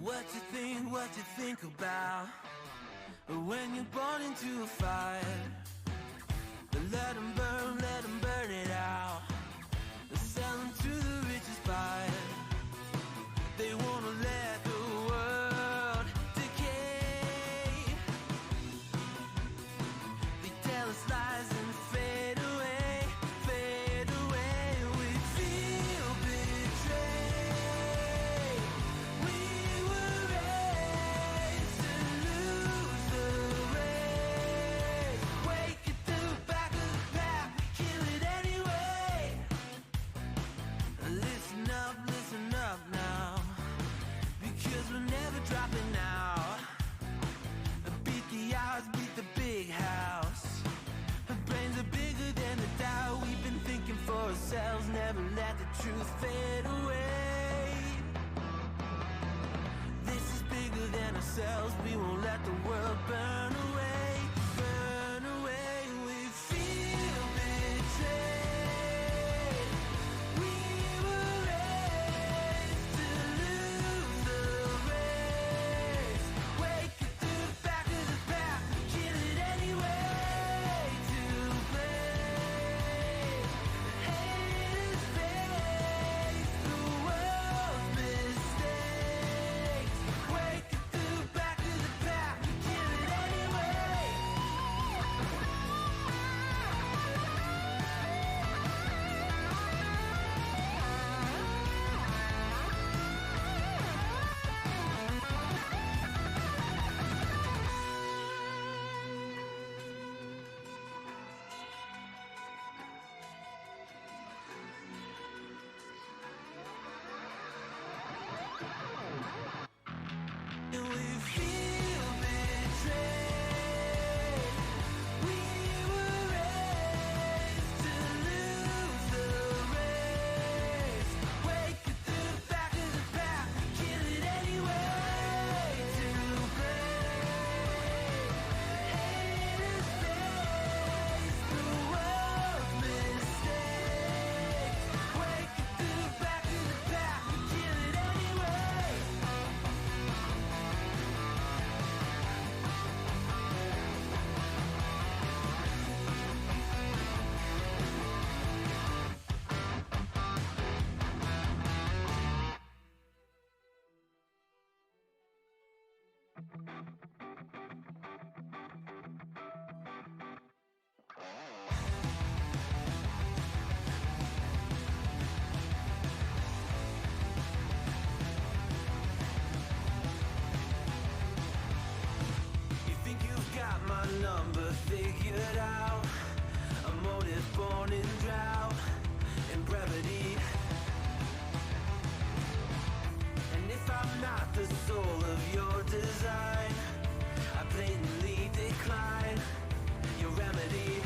What you think about when you're born into a fire? Let them burn it out. Sell them to the richest buyer. They wanna let the world decay. They tell us lies and fade away, fade away. We feel betrayed. We were raised to lose the race. Wake at the back of the pack, kill it anyway. Listen up now, because we're never dropping out. Beat the odds, beat the big house. Our brains are bigger than the doubt. We've been thinking for ourselves, never let the truth fade away. This is bigger than ourselves, we won't let the world burn away, burn away. We feel betrayed. We were raised to lose the race. Wake at the back of the pack, kill it anyway. To blame, haters face the world's mistakes. Wake at the back of the pack, kill it anyway. And we feel betrayed. We were raised to lose the race. Wake at the back of the pack, kill it anyway. To blame, haters face the world's mistakes. Wake at the back of the pack, kill it anyway. You think you've got my number figured out? A motive born in drought and brevity. And if I'm not the soul of your design, I blatantly decline your remedy.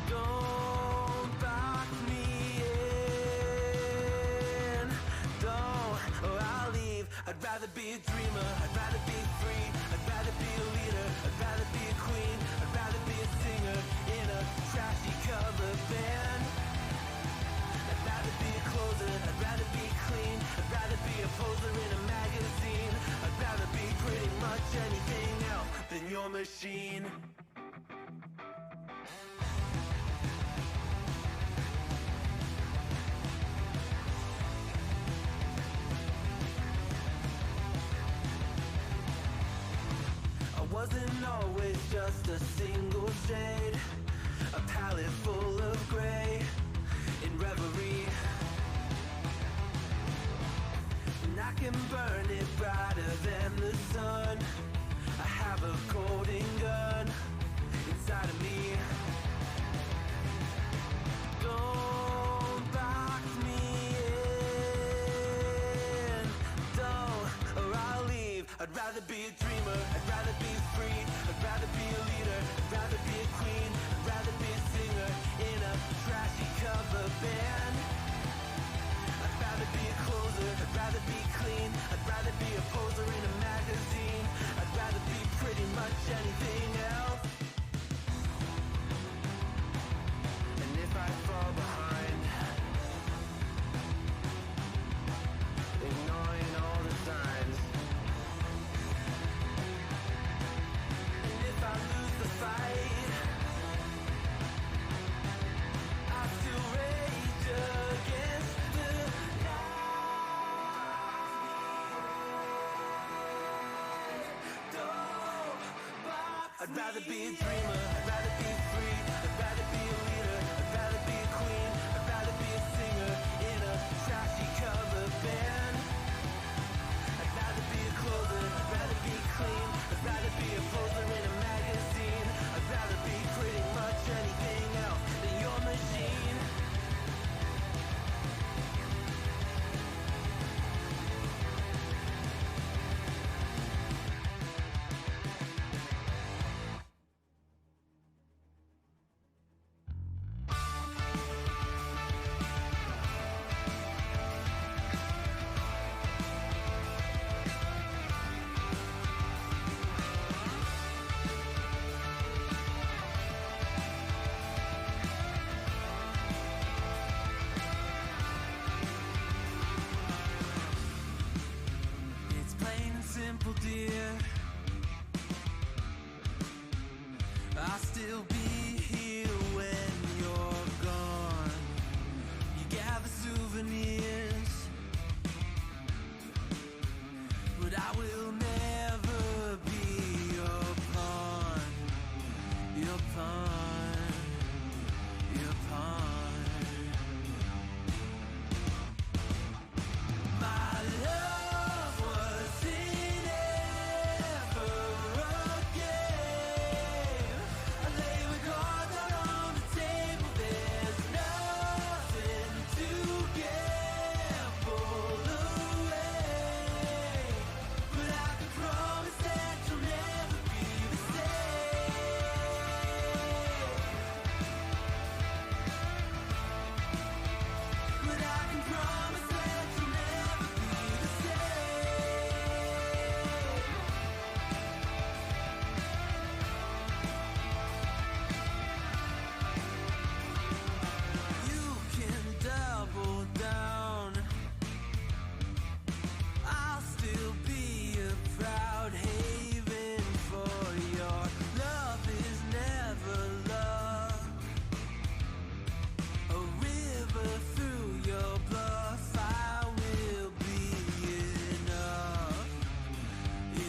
Don't box me in, don't, or I'll leave. I'd rather be a dreamer, I'd rather be free, I'd rather be a leader, I'd rather be a queen, I'd rather be a singer in a trashy cover band. I'd rather be a closer, I'd rather be clean, I'd rather be a poser in a magazine, I'd rather be pretty much anything else than your machine. I wasn't always just a single shade, a palette full of gray in reverie. And I can burn it brighter than the sun. I have a golden gun inside of me. Don't box me in, don't, or I'll leave. I'd rather be a dreamer, I'd rather be free, I'd rather be a leader, I'd rather be a queen, I'd rather be a singer in a trashy cover band. I'd rather be a closer, I'd rather be clean, I'd rather be a poser in a magazine, I'd rather be pretty much anything else. And if I fall behind, ignore I'd rather be a dreamer, I'd rather be free, I'd rather be a leader, I'd rather be a queen, I'd rather be a singer in a trashy cover band. I'd rather be a closer, I'd rather be clean, I'd rather be a poser in a magazine, I'd rather be pretty much anything else than your machine. Simple, dear, I'll still be here when you're gone. You gather souvenirs, but I will never be your pawn, your pawn, your pawn. My love was in ever again. I lay with cards out on the table. There's nothing to gamble away, but I can promise that you'll never be the same. But I can promise that you'll never be the same. You can double down. I'll still be a proud haven for your love is never love. A river through your bluff, I will be enough,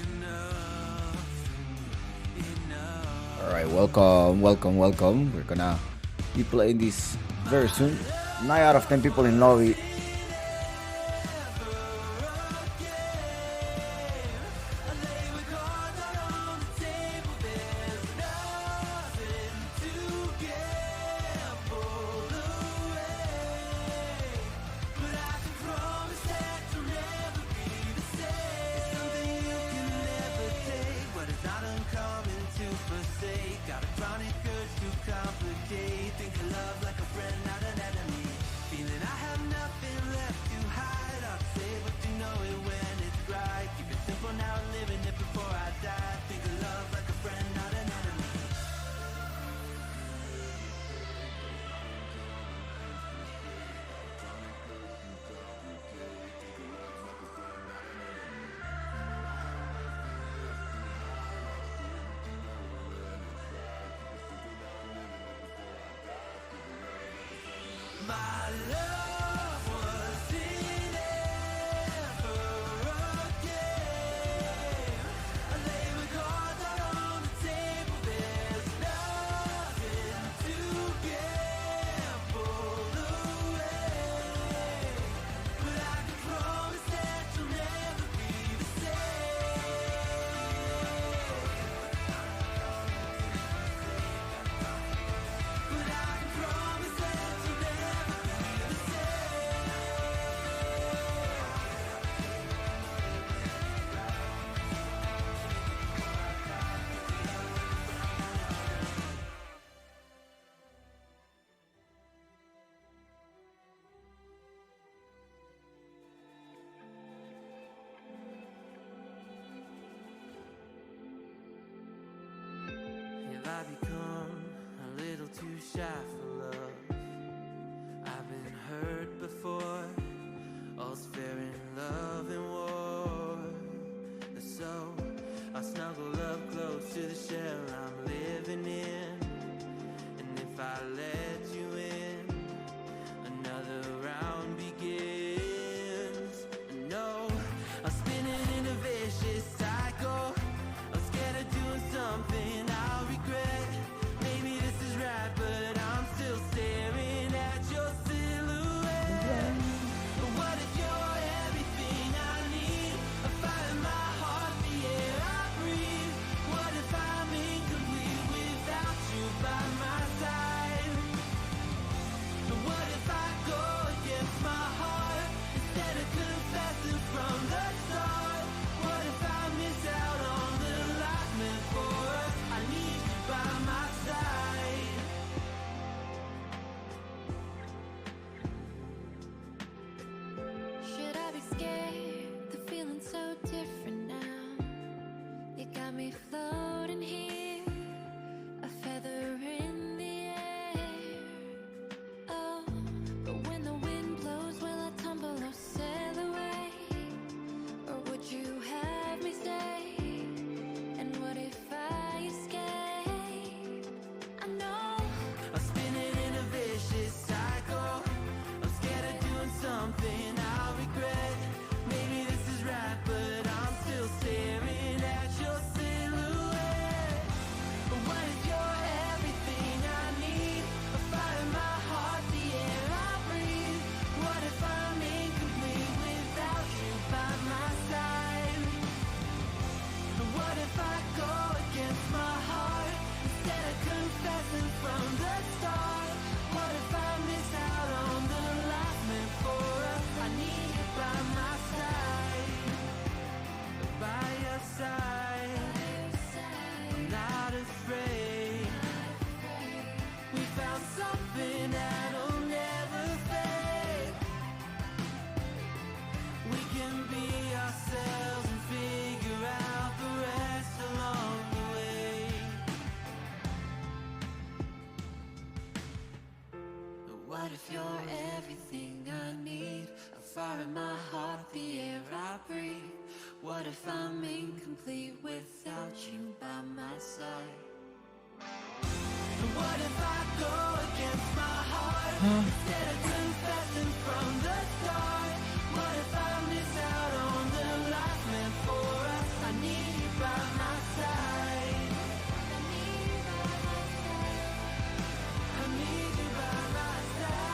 enough, enough. Alright, welcome. We're gonna be playing this very soon. 9 out of 10 people in lobby. Got a chronic urge to complicate. Think of love like a friend, not an enemy. Feeling I have nothing left to hide. I'll say what you know it when it's right. Keep it simple now, living it before I die. Think of love like a friend, not an enemy. My love was in ever again. I lay with cards out on the table. There's nothing to gamble away, but I can promise that you'll never be the same. But I can promise that you'll never be the Have I become a little too shy for love? I've been hurt before. All's fair in love and war. So I snuggle up close to the shell I'm living in. And if I let you in, another round begins. No, I'm spinning in a vicious cycle. I'm scared of doing something out side. I'm not afraid. We found something that'll never fade. We can be ourselves and figure out the rest along the way. What if you're everything I need? A fire in my heart, the air I breathe. What if I'm incomplete without you by my side? What if I go against my heart instead of confessing from the start? What if I miss out on the life meant for us? I need you by my side. I need you by my side. I need you by my side.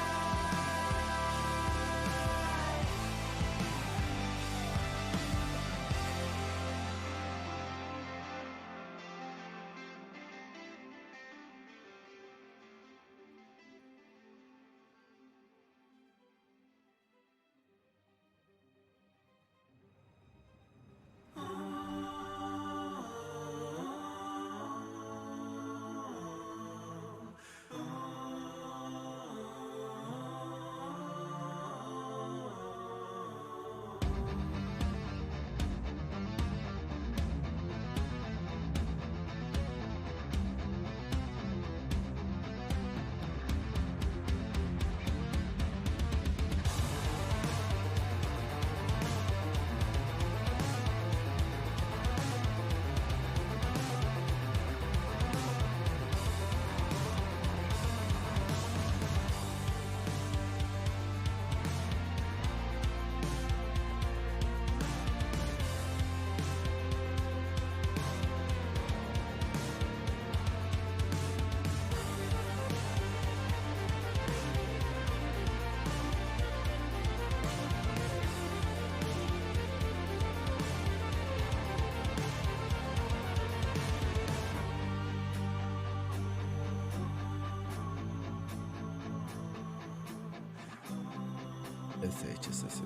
SHSS.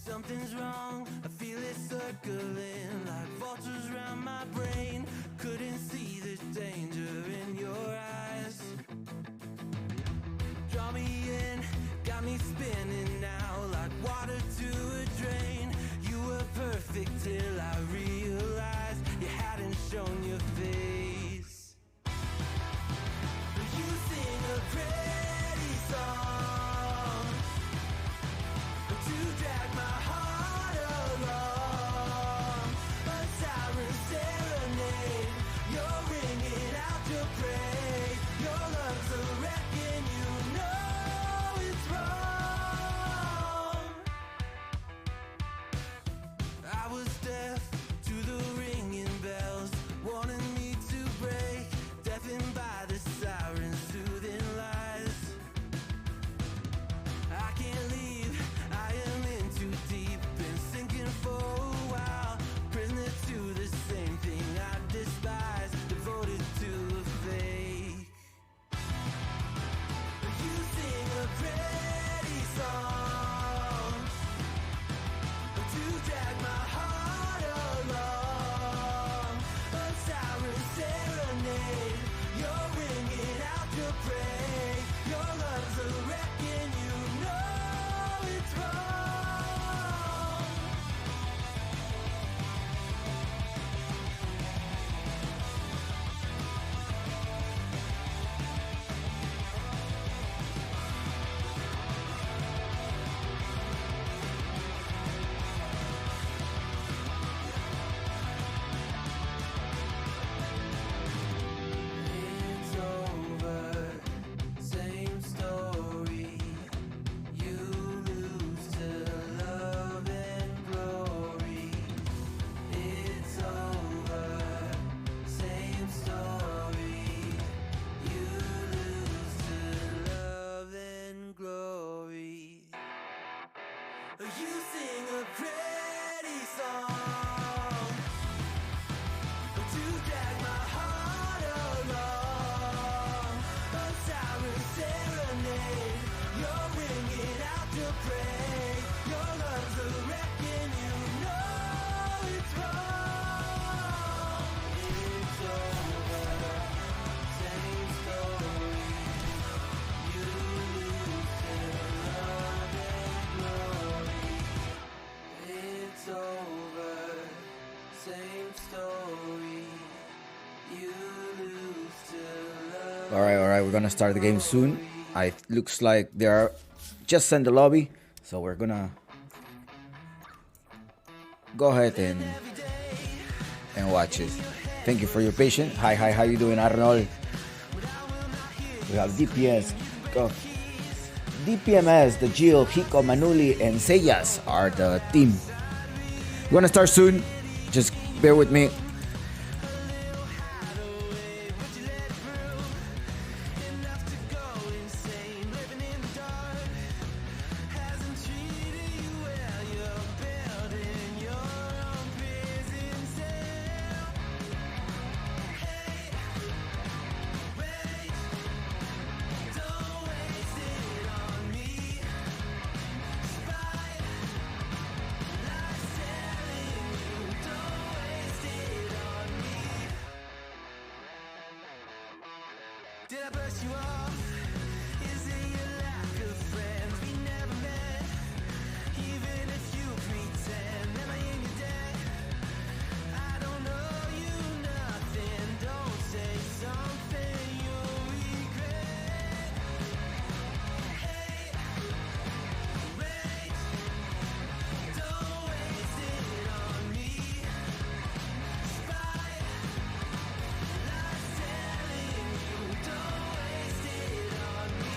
Something's wrong, I feel it circling like vultures around my brain. Couldn't see the danger in your eyes. Draw me in, got me spinning now like water to a drain. You were perfect till I realized you hadn't shown your face. You sing a pretty song to drag my heart along. All right, we're gonna start the game soon. It looks like they are just in the lobby, so we're gonna go ahead and watch it. Thank you for your patience. Hi, how you doing, Arnold? We have DPS, DPMS, the Jill, Hiko, Manuli, and Seyas are the team. We're gonna start soon. Just bear with me. Did I brush you off? Is it your lack of friends we never met? Even if you pretend, am I in your debt? I don't know you nothing. Don't say something you'll regret. Hey, wait, don't waste it on me. Spy, lies telling you, don't waste it on me.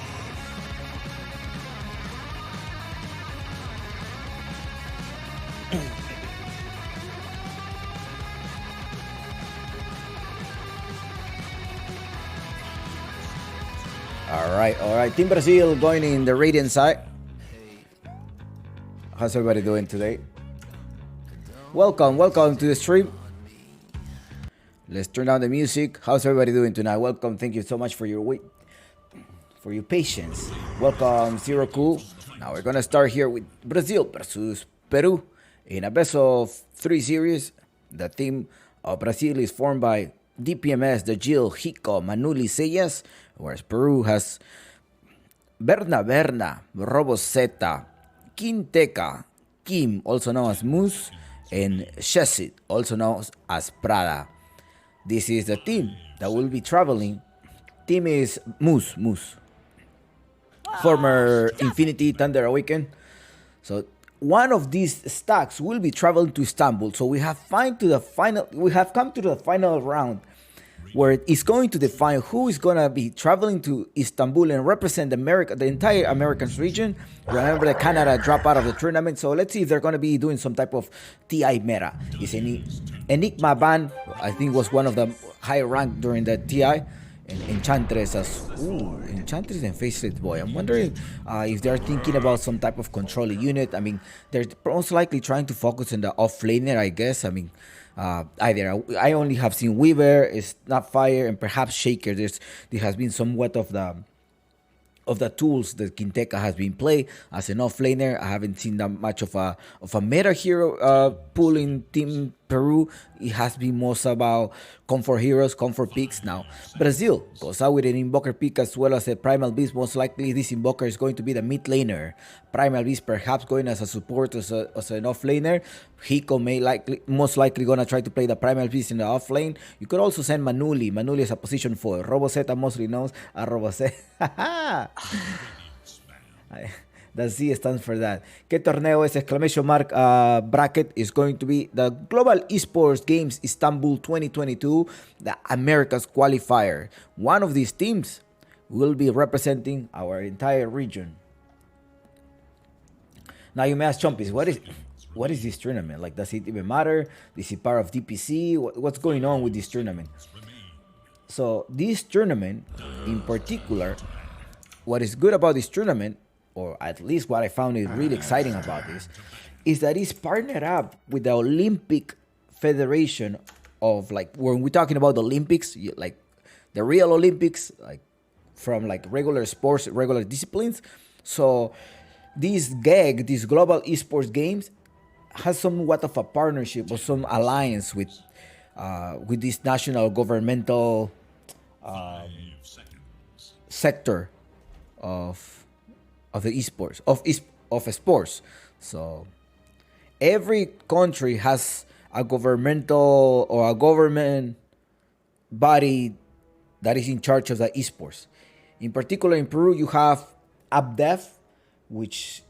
All right. Team Brazil going in the Radiant side. How's everybody doing today? Welcome to the stream. Let's turn down the music. How's everybody doing tonight? Welcome. Thank you so much for your wait, for your patience. Welcome, Zero Cool. Now we're gonna start here with Brazil versus Peru in a best of 3 series. The team of Brazil is formed by DPMS, the Jill, Hiko, Manuli, Seyas, whereas Peru has Berna, Roboseta, Quinteca, Kim, also known as Moose, and Shesit, also known as Prada. This is the team that will be traveling. Team is Moose. Former Infinity Thunder Awaken. So one of these stacks will be traveling to Istanbul. So we have come to the final round, where it's going to define who is going to be traveling to Istanbul and represent America, the entire Americas region. Remember that Canada dropped out of the tournament, so let's see if they're going to be doing some type of TI meta. Is Enigma Ban, I think, was one of the high rank during the TI. And Enchantress Enchantress and Faceless Boy. I'm wondering if they're thinking about some type of controller unit. I mean, they're most likely trying to focus on the off-laner, I guess. I mean, either I only have seen Weaver, is not Fire, and perhaps Shaker. There has been somewhat of the tools that Quinteca has been played as an off-laner. I haven't seen that much of a meta hero pool in Team Peru. It has been most about comfort heroes, comfort picks. Now, Brazil goes out with an Invoker pick as well as a Primal Beast. Most likely, this Invoker is going to be the mid laner. Primal Beast perhaps going as a support, as an off-laner. Hiko most likely going to try to play the Primal Beast in the off-lane. You could also send Manuli. Manuli is a position 4. Roboseta mostly knows as Roboseta. The Z stands for that. ¿Qué torneo es? Exclamation mark bracket is going to be the Global Esports Games Istanbul 2022, the America's Qualifier. One of these teams will be representing our entire region. Now you may ask, Chompies, what is this tournament? Like, does it even matter? Is it part of DPC? What's going on with this tournament? So this tournament in particular, what is good about this tournament, or at least what I found is really exciting about this, is that it's partnered up with the Olympic Federation of, like, when we're talking about the Olympics, like the real Olympics, like from like regular sports, regular disciplines. So this GEG, this Global Esports Games, has somewhat of a partnership or some alliance with this national governmental sector of the esports of sports. So every country has a governmental or a government body that is in charge of the esports. In particular, in Peru, you have AppDev, which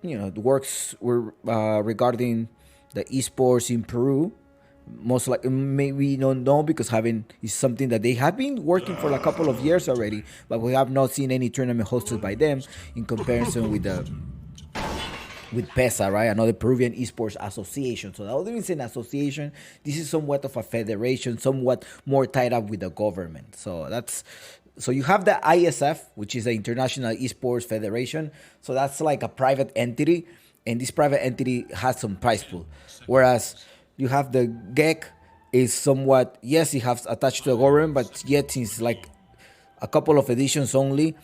works regarding the esports in Peru. Most like maybe don't know because having is something that they have been working for a couple of years already, but we have not seen any tournament hosted by them in comparison with PESA, right? Another Peruvian Esports Association. So although it's an association, this is somewhat of a federation, somewhat more tied up with the government. So you have the ISF, which is the International Esports Federation. So that's like a private entity, and this private entity has some prize pool. Whereas you have the GEG is somewhat, yes, it has attached to the government, but yet since like a couple of editions only,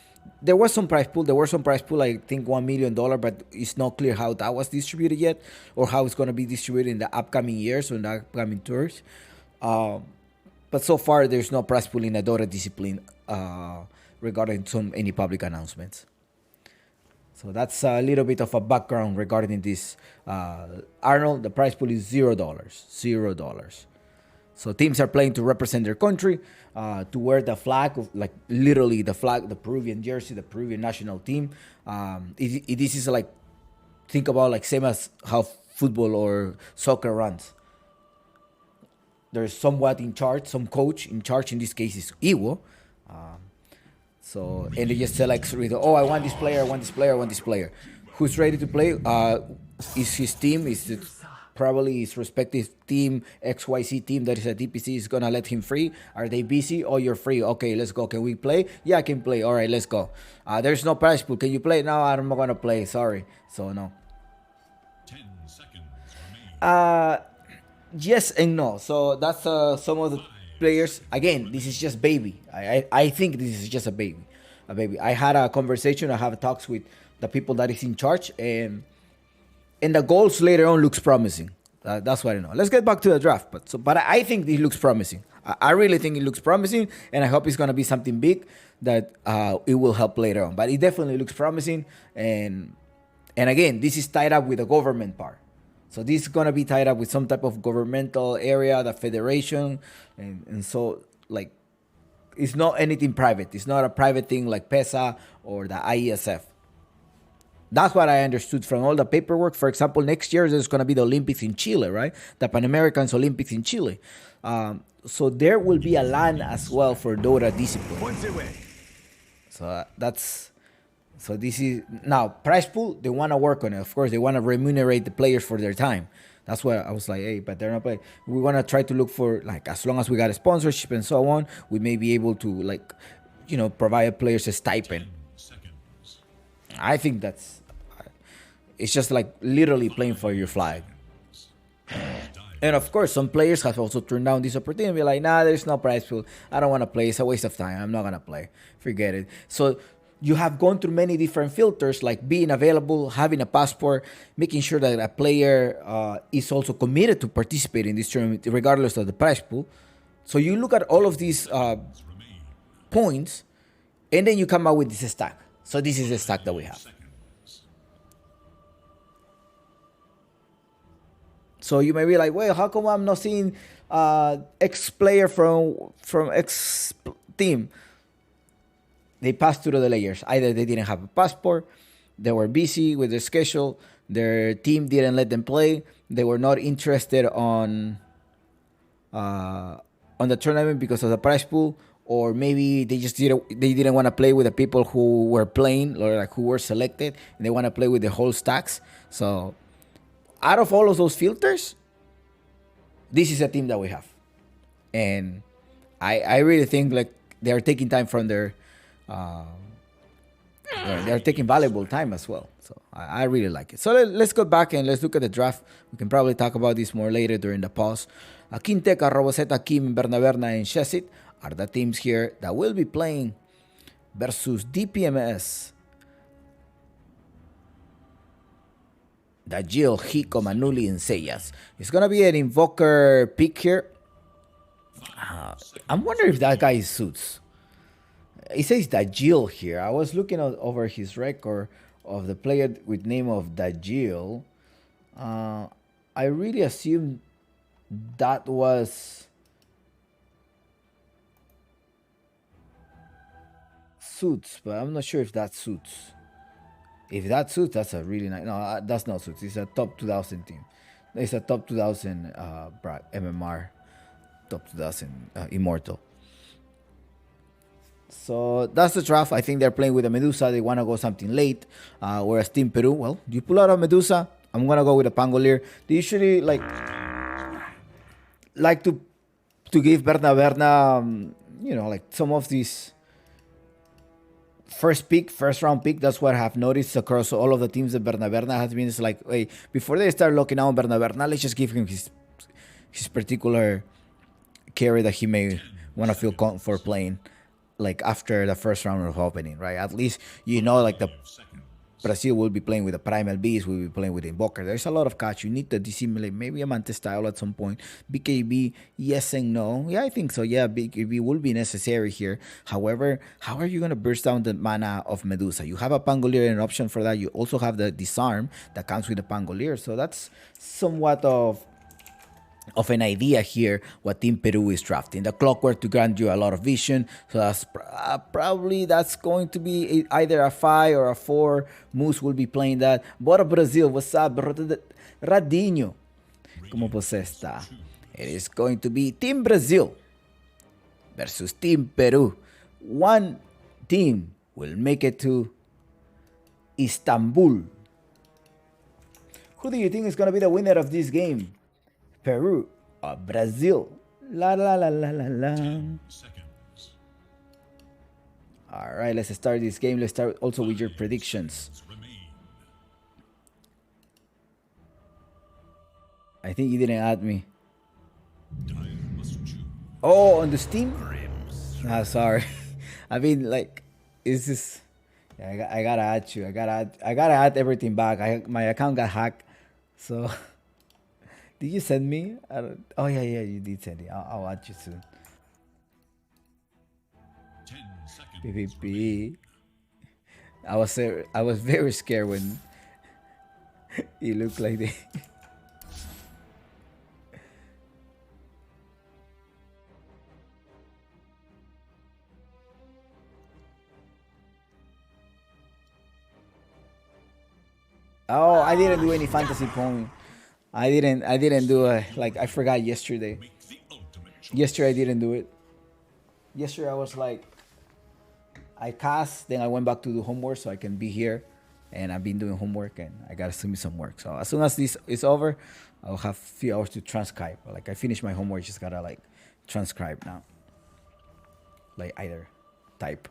there was some prize pool. There were some prize pool, I think $1 million, but it's not clear how that was distributed yet or how it's going to be distributed in the upcoming years or in the upcoming tours. But so far, there's no prize pool in the Dota discipline regarding any public announcements. So that's a little bit of a background regarding this. Arnold, the prize pool is $0. $0. So teams are playing to represent their country, to wear the flag, like literally the flag, the Peruvian jersey, the Peruvian national team. This is like, think about like same as how football or soccer runs. There's somewhat in charge, some coach in charge. In this case is Iwo. And they just select, I want this player, I want this player, I want this player. Who's ready to play? Is his team, probably his respective team, XYZ team that is a DPC is gonna let him free. Are they busy? Oh, you're free. Okay, let's go. Can we play? Yeah, I can play. All right, let's go. There's no prize pool. Can you play? No, I'm not gonna play. Sorry. So no. 10 seconds remaining. Yes and no. So that's some of the players. Again, this is just baby. I think this is just a baby. I had a conversation. I have talks with the people that is in charge, and the goals later on looks promising. That's what I know. Let's get back to the draft. But I think it looks promising. I really think it looks promising, and I hope it's gonna be something big that it will help later on. But it definitely looks promising, and again, this is tied up with the government part. So this is gonna be tied up with some type of governmental area, the federation, and so like it's not anything private. It's not a private thing like PESA or the IESF. That's what I understood from all the paperwork. For example, next year there's going to be the Olympics in Chile, right? The Pan Americans Olympics in Chile. So there will be a LAN as well for Dota discipline. So this is now prize pool. They want to work on it. Of course, they want to remunerate the players for their time. That's why I was like, hey, but they're not playing. We want to try to look for, like, as long as we got a sponsorship and so on, we may be able to, like, provide players a stipend. I think it's just like literally playing for your flag. And of course, some players have also turned down this opportunity and be like, nah, there's no prize pool. I don't want to play. It's a waste of time. I'm not going to play. Forget it. So you have gone through many different filters, like being available, having a passport, making sure that a player is also committed to participate in this tournament, regardless of the prize pool. So you look at all of these points, and then you come out with this stack. So this is the stack that we have. So you may be like, well, how come I'm not seeing X player from X team? They passed through the layers. Either they didn't have a passport, they were busy with their schedule, their team didn't let them play, they were not interested on the tournament because of the prize pool, or maybe they didn't want to play with the people who were playing or like who were selected, and they want to play with the whole stacks. So out of all of those filters, this is a team that we have. And I really think like they are taking time from their they're taking valuable time as well. So I really like it. So let's go back and let's look at the draft. We can probably talk about this more later during the pause. Quinteca, Roboseta, Kim, Bernaberna, and Shesit are the teams here that will be playing versus DPMS. Dajil, Hiko, Manuli, and Seyas. It's going to be an Invoker pick here. I'm wondering if that guy suits. It says Dajil here. I was looking over his record of the player with name of Dajil. I really assumed that was suits, but I'm not sure if that suits. If that suits, that's a really nice. No, that's not suits. It's a top 2000 team. It's a top 2000 MMR, top 2000 Immortal. So that's the draft. I think they're playing with a Medusa. They want to go something late. Whereas Team Peru, well, you pull out a Medusa. I'm gonna go with a Pangolier. They usually like to give Berna, like some of these first round pick. That's what I have noticed across all of the teams that Berna has been. It's like, hey, before they start locking out Berna, let's just give him his particular carry that he may want to feel for playing, like after the first round of opening, right? At least like the Brazil will be playing with the Primal Beast, will be playing with the Invoker. There's a lot of catch. You need to dissimulate maybe a Mantis style at some point. BKB, yes and no. Yeah, I think so. Yeah, BKB will be necessary here. However, how are you going to burst down the mana of Medusa? You have a Pangolier, an option for that. You also have the Disarm that comes with the Pangolier. So that's somewhat of an idea here what Team Peru is drafting. The Clockwork to grant you a lot of vision, so that's probably going to be either a 5 or a 4. Moose will be playing that. Bora Brazil, what's up? Radinho, como você está? It is going to be Team Brazil versus Team Peru. One team will make it to Istanbul. Who do you think is going to be the winner of this game? Peru or Brazil? La la la la la la. All right, let's start this game. Let's start also with your predictions. I think you didn't add me. Oh, on the Steam? Sorry. I mean, like, it's just. I gotta add you. I gotta add everything back. My account got hacked, so. Did you send me? Oh yeah, you did send it. I'll add you soon. PvP. I was very scared when it looked like they. Oh, I didn't do any fantasy point. I didn't do I forgot yesterday. Yesterday I didn't do it. Yesterday I was like, I cast, then I went back to do homework so I can be here, and I've been doing homework and I gotta send me some work. So as soon as this is over, I'll have a few hours to transcribe. Like I finished my homework, just gotta transcribe now. Like either type.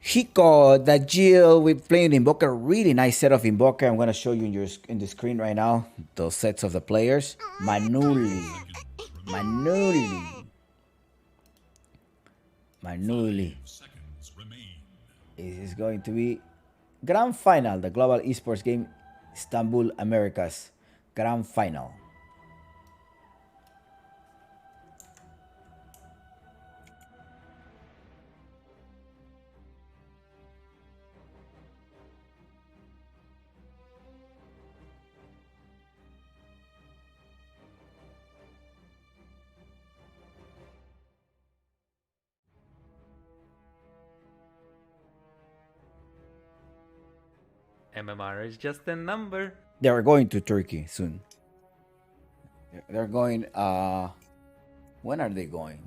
Hiko, that Jill with playing Invoker, really nice set of Invoker. I'm gonna show you in the screen right now those sets of the players. Manuli. It is going to be Grand Final, the Global Esports Game, Istanbul, Americas. Grand Final. MMR is just a number. They are going to Turkey soon. They're going, when are they going?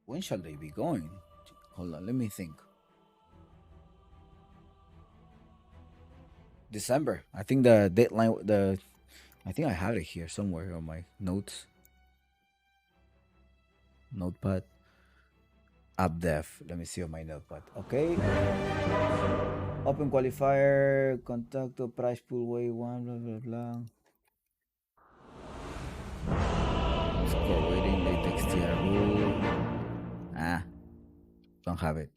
When shall they be going? Hold on, let me think. December. I think the deadline, I think I have it here somewhere on my notes. Notepad. Up def. Let me see on my notepad. Okay. Open qualifier. Contacto. Price pool. Way 1. Blah, blah, blah. Score waiting. Latex tier rule. Don't have it.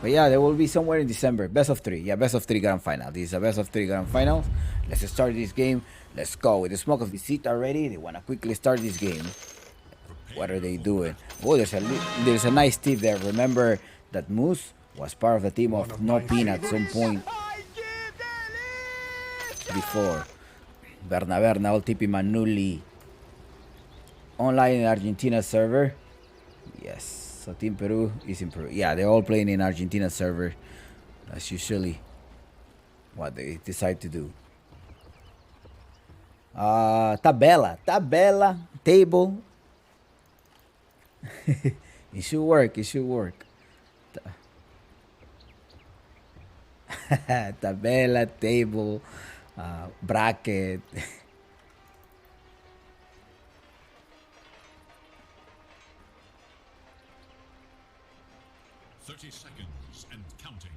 But yeah, there will be somewhere in December. Best of 3. Yeah, best of 3 grand final. This is a best of 3 grand final. Let's start this game. Let's go. With the smoke of deceit already, they want to quickly start this game. What are they doing? Oh, there's a nice tip there. Remember that Moose was part of the team of No Pin at some point before. Berna, all tipping Manuli. online in Argentina server. Yes, so Team Peru is in Peru. Yeah, they're all playing in Argentina server. That's usually what they decide to do. Tabela, table. It should work. Tabela, table, bracket. 30 seconds and counting.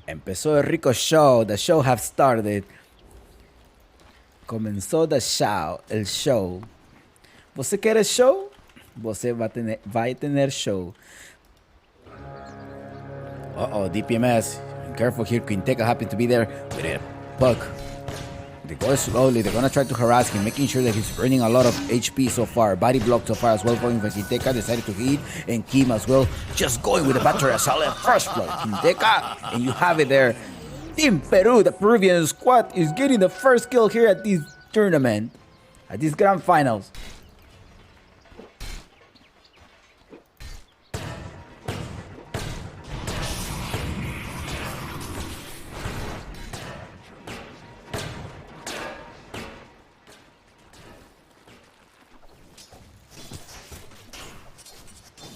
Empezó el rico show. The show have started. Comenzó el show. ¿Você quer show? Você vai tener show. Uh-oh, DPMS. Careful here. Quinteca happened to be there with a puck. They go slowly. They're going to try to harass him, making sure that he's earning a lot of HP so far. Body block so far as well for Quinteca. Decided to hit. And Kim as well. Just going with the battery assault. First blood. Quinteca. And you have it there. Team Peru, the Peruvian squad, is getting the first kill here at this tournament. At these grand finals.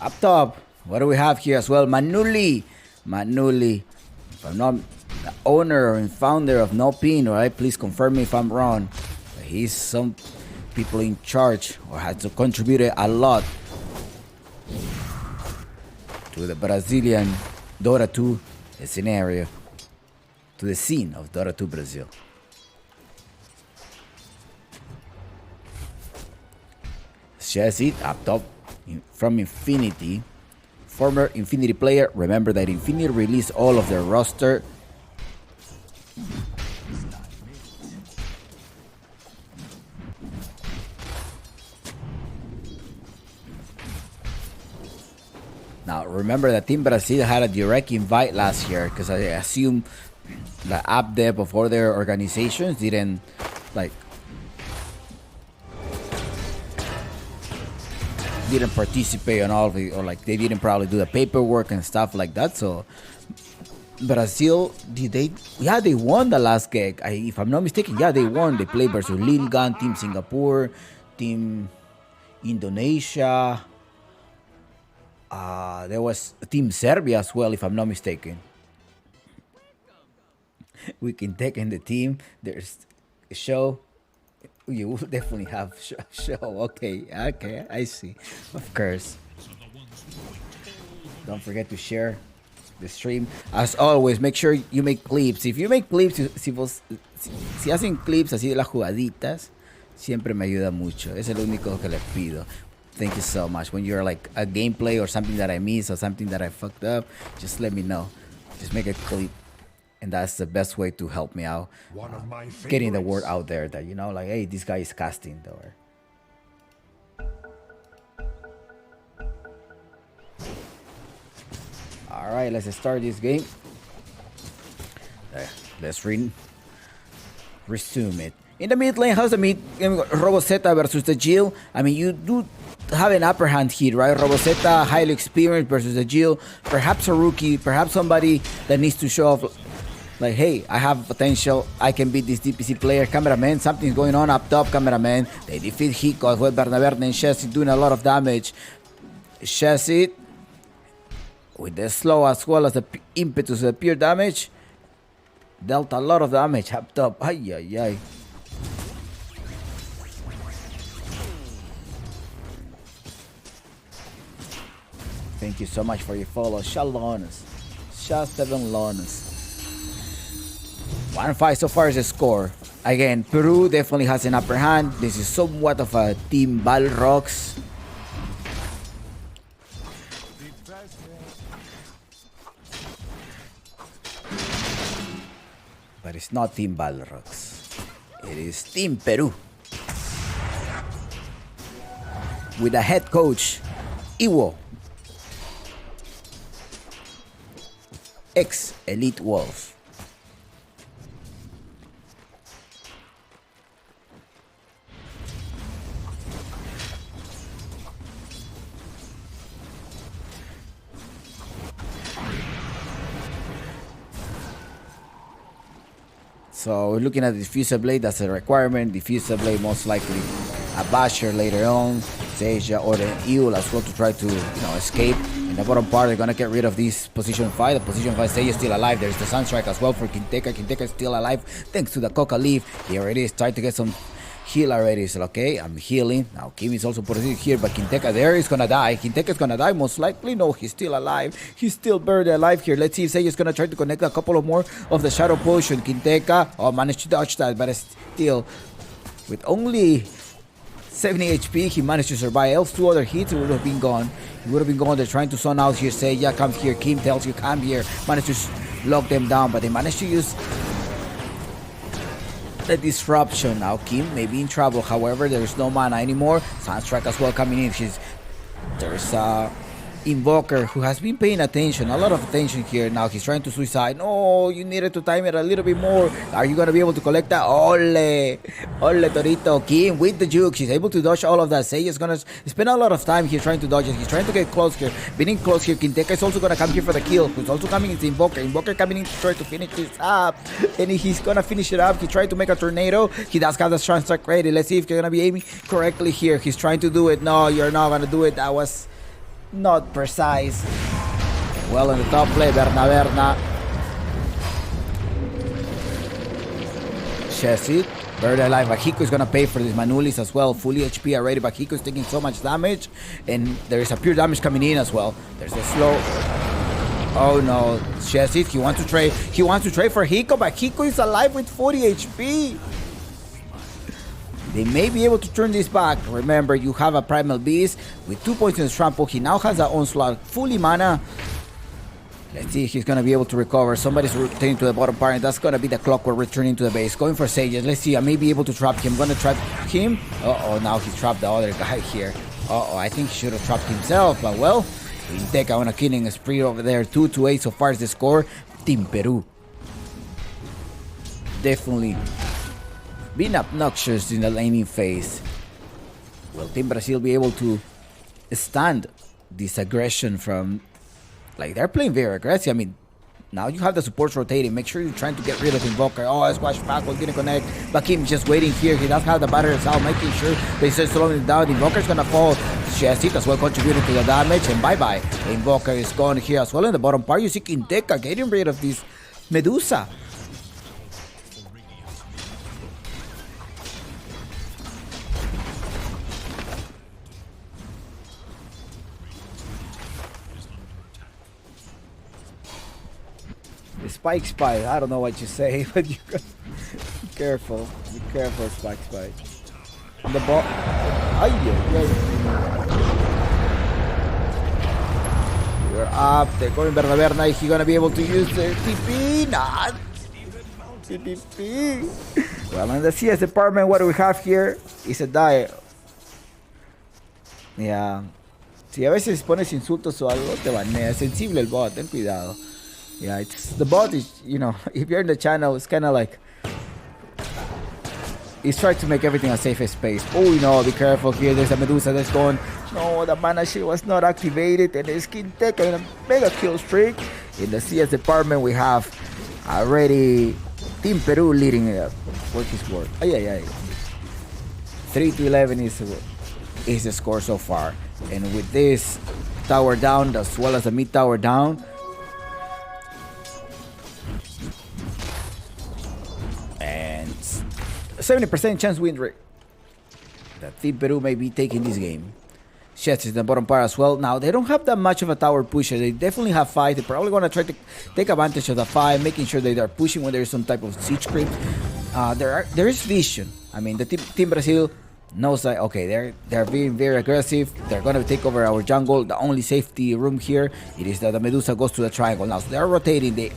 Up top, what do we have here as well? Manuli, if I'm not the owner and founder of No Pin, right? Please confirm me if I'm wrong. But he's some people in charge or has to contribute a lot to the Brazilian Dota 2 scenario, to the scene of Dota 2 Brazil. Chessie up top from Infinity, former Infinity player. Remember that Infinity released all of their roster. Now remember that Team Brazil had a direct invite last year, because I assume the app dev of all their organizations didn't participate on all of it, or they didn't probably do the paperwork and stuff like that. So Brazil, they won the last GEG. If I'm not mistaken, they won. They played versus Lilgan, Team Singapore, Team Indonesia. There was Team Serbia as well, if I'm not mistaken. We can take in the team. There's a show. You will definitely have show. Okay, I see. Of course. Don't forget to share the stream. As always, make sure you make clips. If you make clips, si hacen clips así de las jugaditas, siempre me ayuda mucho. Es el único que les pido. Thank you so much. When you're like a gameplay or something that I missed or something that I fucked up, just let me know. Just make a clip. And that's the best way to help me out. Getting the word out there that, hey, this guy is casting though. Alright, let's start this game. Let's resume it. In the mid lane, how's the mid game? Roboseta versus the Jill. I mean, you do have an upper hand here, right? Roboseta, highly experienced versus the Jill. Perhaps a rookie, perhaps somebody that needs to show off. Hey, I have potential. I can beat this DPC player. Cameraman, something's going on up top, cameraman. They defeat Hiko as well. Bernaberne and Chessie doing a lot of damage. Chessie with the slow as well as the impetus of the pure damage. Dealt a lot of damage up top. Ay. Thank you so much for your follow. Shalonas. Shas7Lonas. 1-5 so far is the score. Again, Peru definitely has an upper hand. This is somewhat of a Team Balrogs. But it's not Team Balrogs. It is Team Peru. With the head coach, Iwo. Ex-Elite Wolf. So we're looking at the diffuser blade. That's a requirement. Diffuser blade, most likely a basher later on. Seiya or the Eel as well to try to escape. In the bottom part, they're gonna get rid of this position 5. The position 5 Seiya is still alive. There's the Sunstrike as well for Kinteka. Kinteka is still alive thanks to the Coca Leaf. Here it is. Trying to get some heal already. So okay, I'm healing. Now Kim is also positioned here, but Kinteka there is gonna die. Kinteka is gonna die most likely. No, he's still alive. He's still buried alive here. Let's see if Seiya is gonna try to connect a couple of more of the Shadow Potion. Kinteka, managed to dodge that, but still with only 70 HP, he managed to survive. Else 2 other hits, he would have been gone. He would have been gone. They're trying to zone out here. Seiya, come here. Kim tells you, come here. Managed to lock them down, but they managed to use the disruption. Now Kim may be in trouble. However, there is no mana anymore. Sunstrike as well coming in. There's a Invoker who has been paying attention, a lot of attention here. Now he's trying to suicide. No, you needed to time it a little bit more. Are you gonna be able to collect that? Ole Torito. Kim with the juke. She's able to dodge all of that. Seiya's gonna spend a lot of time here trying to dodge it. He's trying to get close here. Being close here. Kinteka is also gonna come here for the kill. Who's also coming is Invoker. Invoker coming in to try to finish this up. And he's gonna finish it up. He tried to make a tornado. He does have the Sunstrike ready. Let's see if he's gonna be aiming correctly here. He's trying to do it. No, you're not gonna do it. That was not precise. Well, in the top play, Berna. Chessie, buried alive. Bahiko is gonna pay for these Manulis as well. Fully HP already. Bahiko is taking so much damage, and there is a pure damage coming in as well. There's a slow. Oh no, Chessie, he wants to trade. He wants to trade for Hiko, but Hiko is alive with 40 HP. They may be able to turn this back. Remember, you have a Primal Beast with 2 points in his trample. He now has an Onslaught, fully mana. Let's see if he's going to be able to recover. Somebody's returning to the bottom part, and that's going to be the Clockwork returning to the base. Going for Sages. Let's see, I may be able to trap him. I'm going to trap him. Uh-oh, now he trapped the other guy here. Uh-oh, I think he should have trapped himself, but well, Inteka on a killing spree over there. 2-8 so far is the score. Team Peru definitely being obnoxious in the laning phase. Will Team Brazil be able to stand this aggression from... Like, they're playing very aggressive. I mean, now you have the supports rotating. Make sure you're trying to get rid of Invoker. Oh, Squash Packle didn't connect. Bakim just waiting here. He does have the batteries out, making sure they start slowing it down. Invoker's gonna fall. Chessie as well contributing to the damage. And bye-bye. Invoker is gone here as well. In the bottom part, you see Kinteka getting rid of this Medusa. Spike, I don't know what you say, but you be careful. Be careful, Spike. On the ball. We're up. They're going Berna. He's gonna be able to use the TP. Not TP. Well, in the CS department, what do we have here is a die. Yeah. Si a veces pones insultos o algo, te banea. Es sensible el bot, ten cuidado. Yeah, it's the bot is, if you're in the channel, it's kind of like he's trying to make everything a safe space. Oh no, be careful here. There's a Medusa that's going. No, the mana shield was not activated, and it's Kinteka in a mega kill streak. In the CS department, we have already Team Peru leading it up. What is word? Oh yeah. 3-11 is the score so far, and with this tower down as well as the mid tower down. And 70% chance win rate that Team Peru may be taking this game. Shets is in the bottom part as well. Now, they don't have that much of a tower pusher. They definitely have 5. They're probably going to try to take advantage of the 5, making sure they are pushing when there is some type of siege creep. There is vision. I mean, the Team Brazil knows that, okay, they're being very aggressive. They're going to take over our jungle. The only safety room here, it is that the Medusa goes to the triangle. Now, so they're rotating. They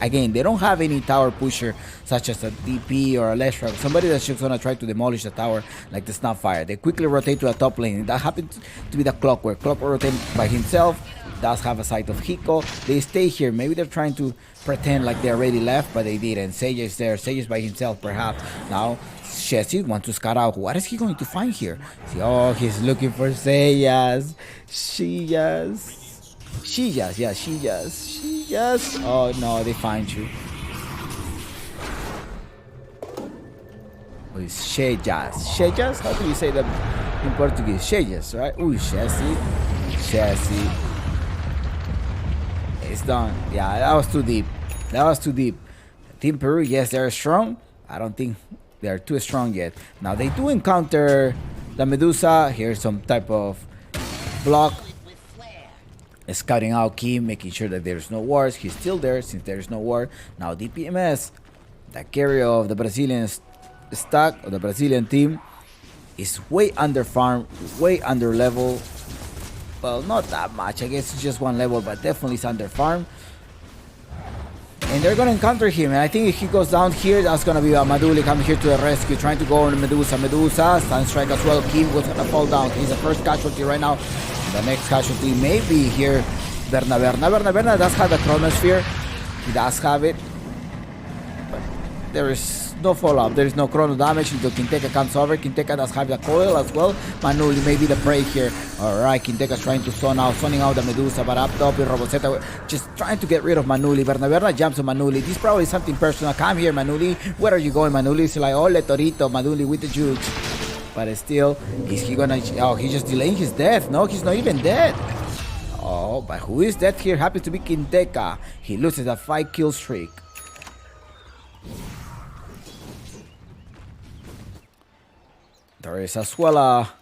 don't have any tower pusher, such as a DP or a Leshra. Somebody that's just going to try to demolish the tower like the Snapfire. They quickly rotate to the top lane. That happens to be the Clockwork. Clockwork rotating by himself. Does have a sight of Hiko. They stay here. Maybe they're trying to pretend like they already left, but they didn't. Sage is there. Sage is by himself, perhaps. Now, Chessie wants to scout out. What is he going to find here? See, oh, he's looking for Seiya's. Shiyas. Oh no, they find you. With Shejas. Shejas? How do you say that in Portuguese? Shejas, right? Ooh, chassis. Chassis. It's done. Yeah, that was too deep. That was too deep. Team Peru, yes, they're strong. I don't think they're too strong yet. Now, they do encounter the Medusa. Here's some type of block. Scouting out Kim, making sure that there's no wars. He's still there since there's no war. Now, DPMS, the carrier of the Brazilian stack, or the Brazilian team, is way under farm, way under level. Well, not that much. I guess it's just one level, but definitely it's under farm. And they're gonna encounter him, and I think if he goes down here, that's gonna be Maduli coming here to the rescue, trying to go on Medusa. Medusa, stun strike as well. Kim was gonna fall down. He's the first casualty right now. The next casualty may be here. Berna does have the Chronosphere. He does have it. But there is no follow-up. There is no chrono damage until Quinteka comes over. Quinteka does have the coil as well. Manuli may be the prey here. Alright, Quinteka's trying to stun out, stunning out the Medusa, but up top in Roboseta, just trying to get rid of Manuli. Berna jumps on Manuli. This probably is something personal. Come here, Manuli. Where are you going, Manuli? It's like, ole Torito, Manuli with the jukes. But still, is he gonna... Oh, he's just delaying his death. No, he's not even dead. Oh, but who is dead here? Happens to be Quinteka. He loses a 5-kill streak. There is as well a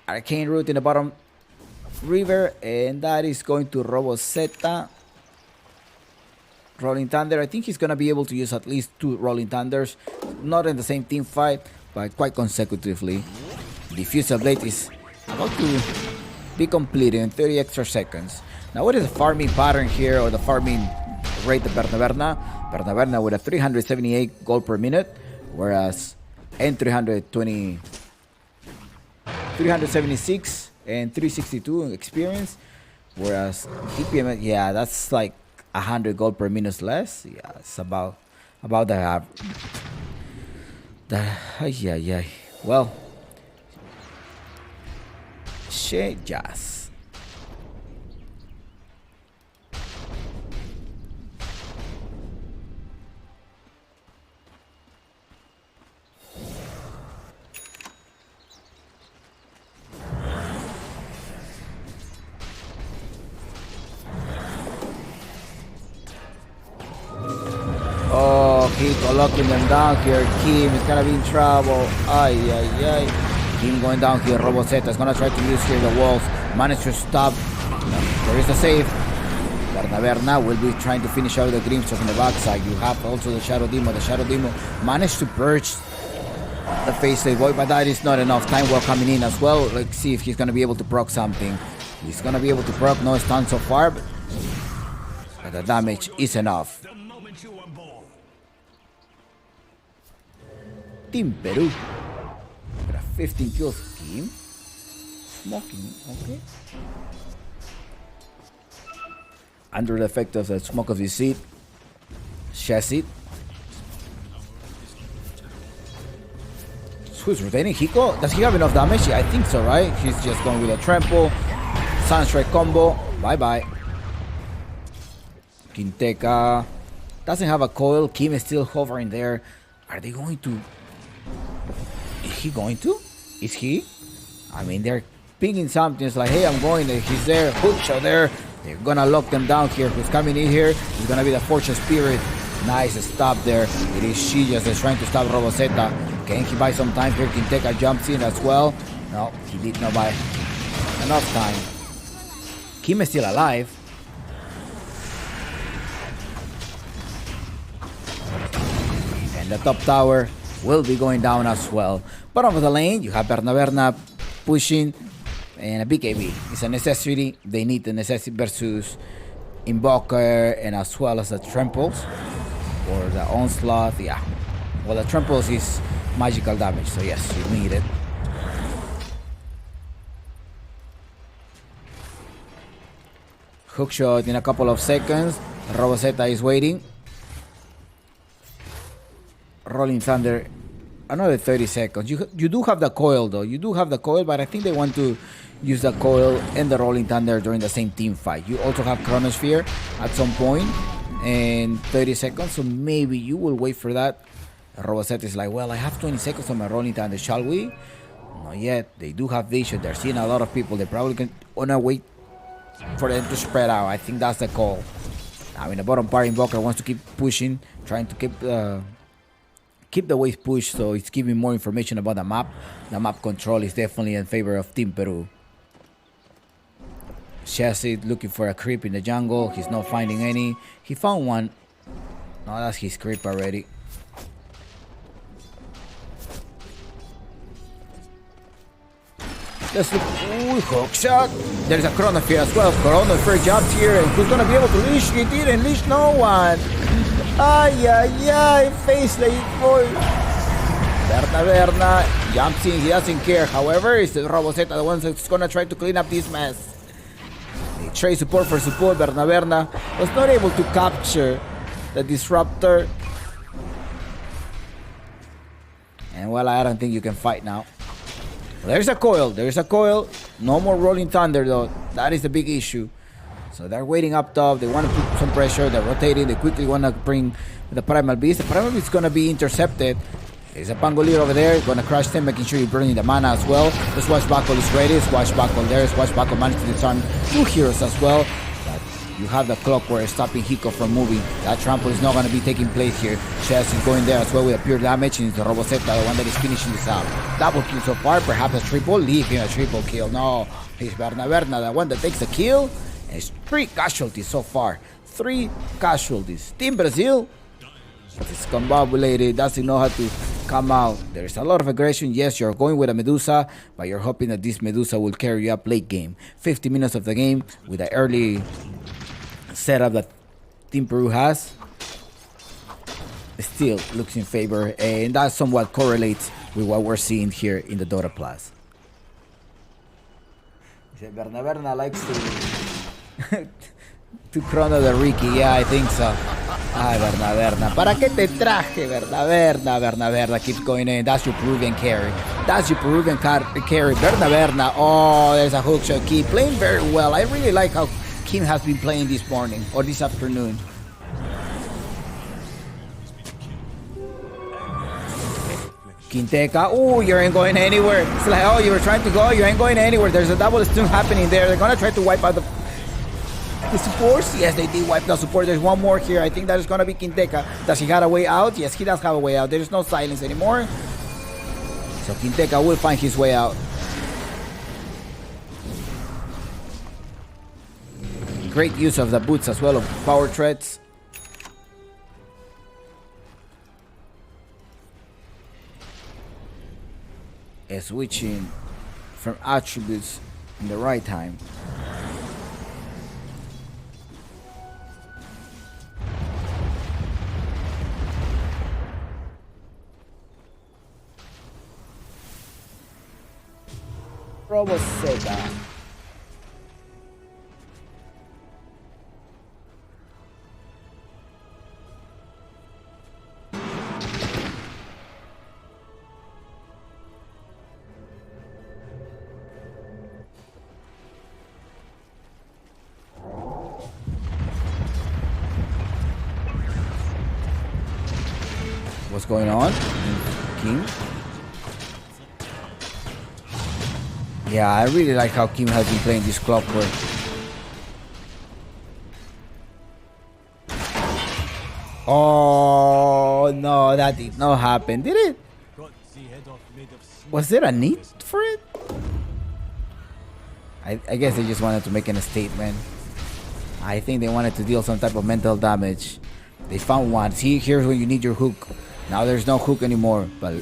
arcane root in the bottom river, and that is going to Roboseta. Rolling Thunder. I think he's going to be able to use at least 2 Rolling Thunders. Not in the same team fight, but quite consecutively. Diffusal Blade is about to be completed in 30 extra seconds. Now, what is the farming pattern here, or the farming rate of Berna? Berna with a 378 gold per minute, whereas and 376 and 362 experience, whereas DPM, yeah, that's like 100 gold per minute less. Yeah, it's about the yeah. Well, shit, just. Oh, he's locking them down here. Kim is gonna be in trouble. Ay. Kim going down here. Roboseta is gonna try to use here the walls. Managed to stop. No, there is the save. Berna will be trying to finish out the Grimstroke on the backside. You have also the Shadow Demon. The Shadow Demon managed to purge the Faceless Void, but that is not enough. Time War coming in as well. Let's see if he's gonna be able to proc something. He's gonna be able to proc. No stun so far, but the damage is enough. Team Peru. Got a 15 kills scheme. Smoking, okay. Under the effect of the smoke of deceit. Chassis. Who's retaining? Hiko? Does he have enough damage? Yeah, I think so, right? He's just going with a trample. Sunstrike combo. Bye-bye. Quinteka doesn't have a coil. Kim is still hovering there. Are they going to... Is he going to? Is he? I mean, they're pinging something. It's like, hey, I'm going there. He's there. Hookshot there. They're gonna lock them down here. Who's coming in here? It's gonna be the Fortune Spirit. Nice stop there. It is Shijas that's trying to stop Roboseta. Can he buy some time here? Quinteka jumps in as well. No, he did not buy enough time. Kim is still alive. And the top tower will be going down as well. Bottom of the lane, you have Berna pushing, and a BKB. It's a necessity. They need the necessity versus Invoker, and as well as the Tramples or the Onslaught. Yeah. Well, the Tramples is magical damage, so yes, you need it. Hookshot in a couple of seconds. Roboseta is waiting. Rolling Thunder, another 30 seconds. You do have the coil though. You do have the coil, but I think they want to use the coil and the Rolling Thunder during the same team fight. You also have Chronosphere at some point, and 30 seconds, so maybe you will wait for that. Roboset is like, well, I have 20 seconds on my rolling thunder, shall we? Not yet. They do have vision. They're seeing a lot of people. They're probably gonna wait for them to spread out. I think that's the call. Now in the bottom part, Invoker wants to keep pushing, trying to keep the wave pushed, so it's giving more information about the map. The map control is definitely in favor of Team Peru. Chassis looking for a creep in the jungle. He's not finding any. He found one. No, that's his creep already. Let's look. Ooh, hook shot. There's a Chronosphere as well. Chronosphere jumps here, and who's gonna be able to leash? He didn't leash no one. Ay, ay, ay. Face late boy. Berna jumps in. He doesn't care. However, it's the Roboseta the one that's gonna try to clean up this mess. They trade support for support. Berna was not able to capture the disruptor. And well, I don't think you can fight now. There's a coil. There's a coil. No more rolling thunder though. That is the big issue. So they're waiting up top. They want to put some pressure. They're rotating. They quickly want to bring the Primal Beast. The Primal Beast is going to be intercepted. There's a Pangolier over there. Going to crush them, making sure you're burning the mana as well. The Swashbuckle is ready. Swashbuckle there. Swashbuckle managed to disarm 2 heroes as well. But you have the Clockwork stopping Hiko from moving. That trample is not going to be taking place here. Chess is going there as well with a pure damage. And it's the Roboseta, the one that is finishing this out. Double kill so far. Perhaps a triple. Leave him a triple kill. No. He's Berna, the one that takes the kill. And it's 3 casualties so far. 3 casualties. Team Brazil is discombobulated. Doesn't know how to come out. There's a lot of aggression. Yes, you're going with a Medusa, but you're hoping that this Medusa will carry you up late game. 50 minutes of the game with the early setup that Team Peru has. Still looks in favor, and that somewhat correlates with what we're seeing here in the Dota Plus. Berna likes to chrono the Ricky. Yeah, I think so. Ay, Berna. ¿Para qué te traje, Berna? Keeps going in. That's your Peruvian carry. Carry. Berna. Oh, there's a hook shot. Keep playing very well. I really like how Kim has been playing this morning or this afternoon. Quinteca, oh, you ain't going anywhere. It's like, oh, you were trying to go, you ain't going anywhere. There's a double stun happening there. They're gonna try to wipe out the supports. Yes, they did wipe the support. There's one more here. I think that is gonna be Quinteca. Does he have a way out? Yes, he does have a way out. There's no silence anymore. So Quinteca will find his way out. Great use of the boots as well, of power threats. Switching from attributes in the right time. Roboseta. What's going on? Kim? Yeah, I really like how Kim has been playing this Clockwork. Oh no, that did not happen, did it? Was there a need for it? I guess they just wanted to make a statement. I think they wanted to deal some type of mental damage. They found one. See, here's when you need your hook. Now there's no hook anymore, but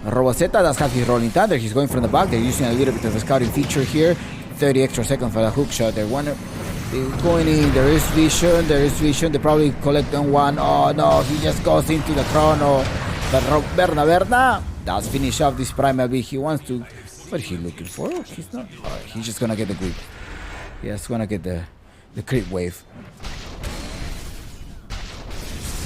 Roboseta does have his rolling thunder. He's going from the back. They're using a little bit of a scouting feature here. 30 extra seconds for the hook shot. They're going in. There is vision. They probably collect on one. Oh no, he just goes into the chrono. But Berna does finish off this Primal B. He wants to. What is he looking for? He's not. He's just gonna get the grip. He's gonna get the creep wave.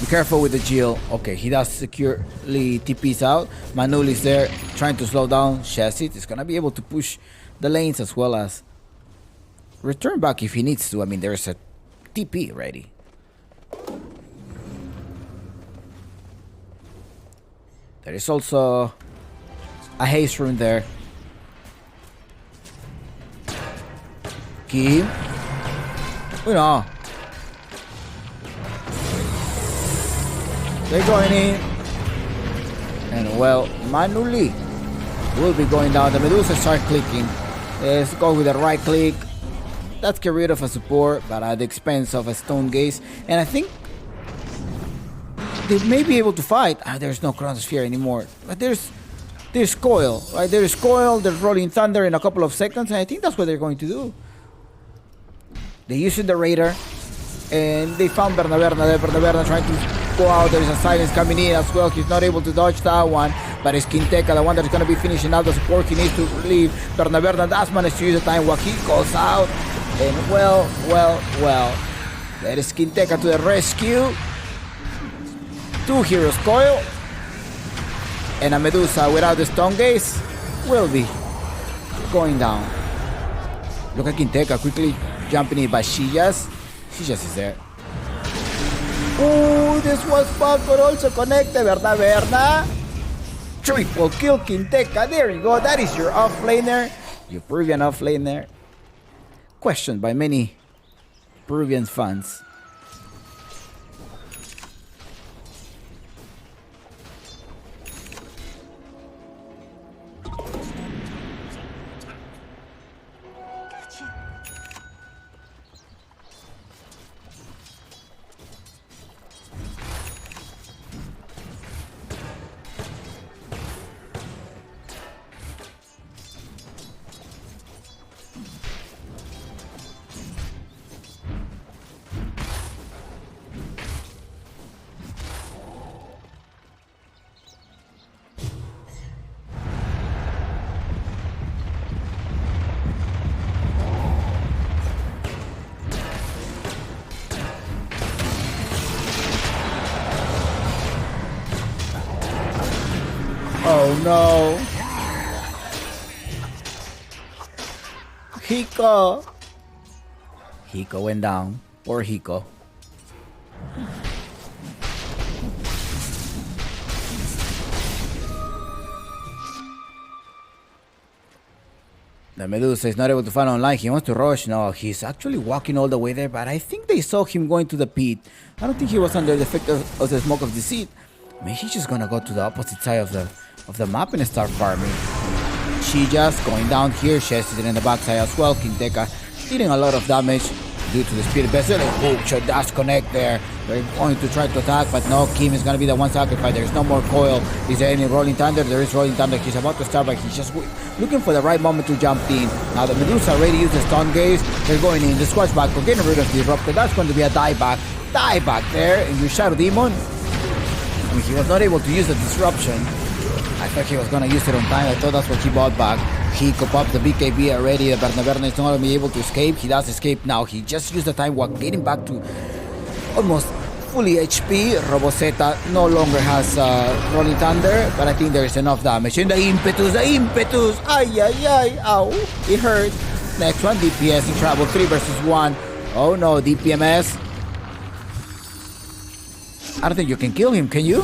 Be careful with the Jill. Okay, he does securely TP's out. Manul is there trying to slow down Chassis. Is gonna be able to push the lanes as well as return back if he needs to. I mean, there's a TP ready. There is also a haste rune there. Kim. No. They're going in. And well, Manuli will be going down. The Medusa start clicking. Let's go with the right click. Let's get rid of a support, but at the expense of a stone gaze. And I think they may be able to fight. There's no chronosphere anymore. But there's coil, right? There's coil, there's rolling thunder in a couple of seconds, and I think that's what they're going to do. They used the radar, and they found Bernaberna there. Bernaberna trying to go out. There's a silence coming in as well. He's not able to dodge that one, but it's Quinteca, the one that's going to be finishing out the support. He needs to leave. Bernaberna does manage to use the time while he goes out. And well. There is Quinteca to the rescue. 2 heroes coil. And a Medusa without the stone gaze will be going down. Look at Quinteca quickly jumping in, but she just is there. Oh, this was fun, but also connected, ¿verdad, Berna? Triple kill Quinteca. There you go. That is your offlaner. Your Peruvian offlaner. Questioned by many Peruvian fans. Oh no. Hiko went down. Poor Hiko. The Medusa is not able to find online. He wants to rush. No, he's actually walking all the way there, but I think they saw him going to the pit. I don't think he was under the effect of the smoke of deceit. Maybe he's just gonna go to the opposite side of the map and start farming. She just going down here. She's sitting in the backside as well. Quinteca dealing a lot of damage due to the speed vessel. Oh, should dash connect there. They're going to try to attack, but no, Kim is gonna be the one sacrificed. There's no more coil. Is there any rolling thunder? There is rolling thunder. He's about to start, but he's just looking for the right moment to jump in. Now the Medusa already used the stun gaze. They're going in. The swashback, we're getting rid of the disruptor. That's going to be a dieback. Dieback there, and your Shadow Demon. I mean, he was not able to use the disruption. I thought he was gonna use it on time. I thought that's what he bought back. He could up the BKB already. The Bernaberna is not gonna be able to escape. He does escape now. He just used the time while getting back to almost fully HP. Roboseta no longer has Rolling Thunder, but I think there is enough damage. And the impetus! Ay, ow, it hurt. Next one, DPS in trouble. 3 versus 1. Oh no, DPMS. I don't think you can kill him, can you?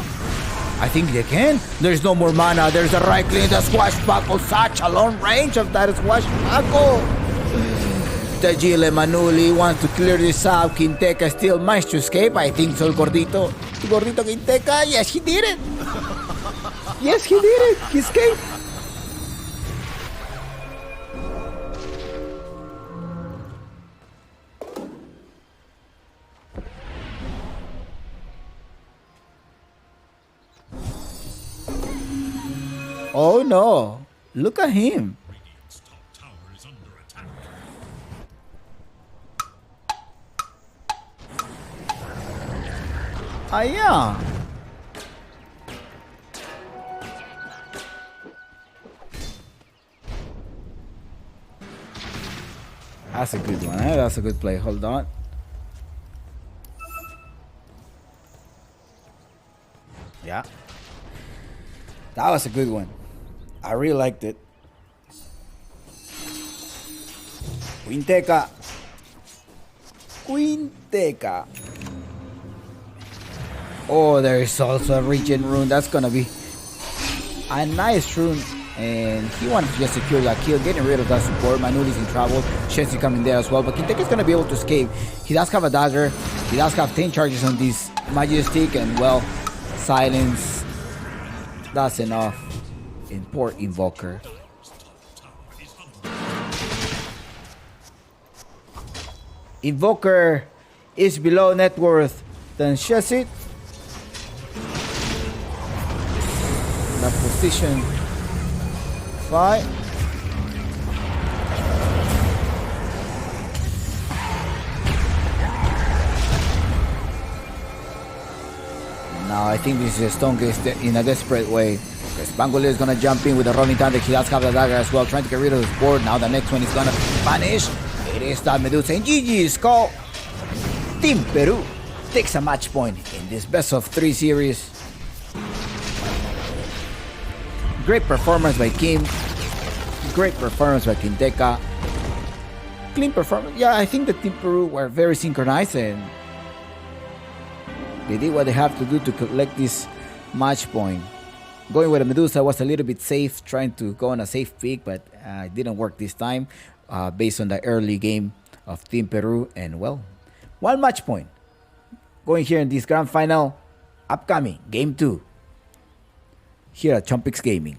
I think they can. There's no more mana. There's a right click, the swashbuckle. Such a long range of that swashbuckle. The Gile Manuli wants to clear this out. Quinteca still managed to escape. I think so, Gordito. Gordito Quinteca. Yes, he did it. Yes, he did it. He escaped. Oh no, look at him. Radiant's top tower is under attack. Ah, yeah. That's a good one, eh? That's a good play. Hold on. Yeah. That was a good one. I really liked it. Quinteca. Oh, there is also a regen rune. That's gonna be a nice rune, and he wanted to just secure that kill, getting rid of that support. Manuli's in trouble, Chelsea coming there as well, but Kinteki's gonna be able to escape. He does have a dagger, he does have 10 charges on this Majestic, and well, silence, that's enough in poor Invoker. Invoker is below net worth than Chelsea. That position fight. Now I think this is Stonegate in a desperate way. Because Bangalore is gonna jump in with the rolling thunder. He does have the dagger as well, trying to get rid of his board. Now the next one is gonna vanish. It is that Medusa, and GG's call. Team Peru takes a match point in this best of 3 series. Great performance by Kim. Great performance by Quinteka. Clean performance. Yeah, I think the Team Peru were very synchronized and they did what they have to do to collect this match point. Going with a Medusa was a little bit safe, trying to go on a safe pick, but it didn't work this time based on the early game of Team Peru. And well, 1 match point going here in this grand final upcoming game 2 here at Chompix Gaming.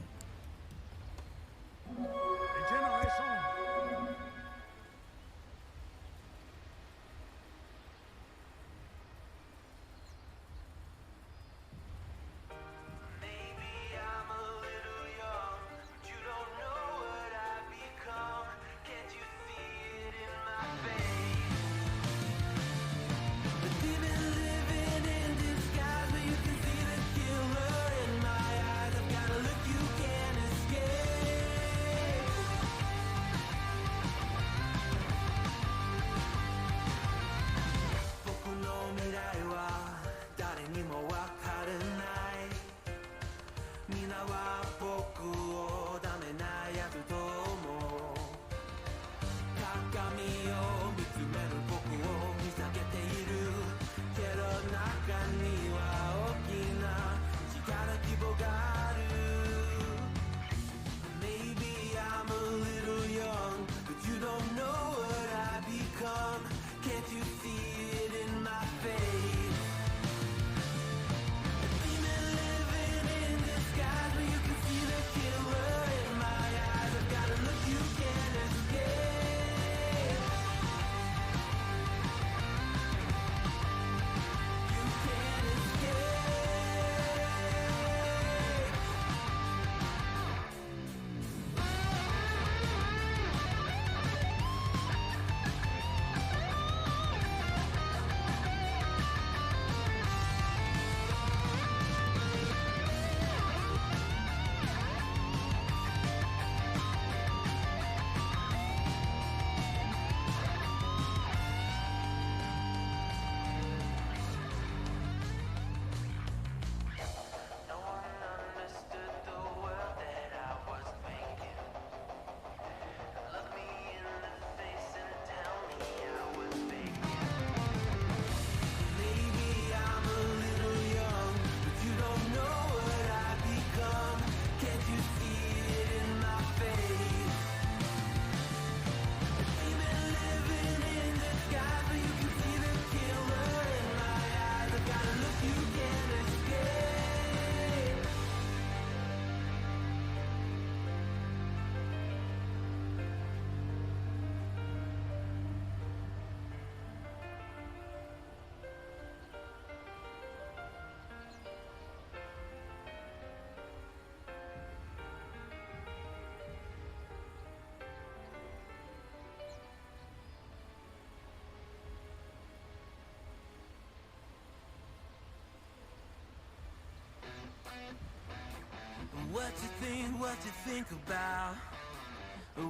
What you think about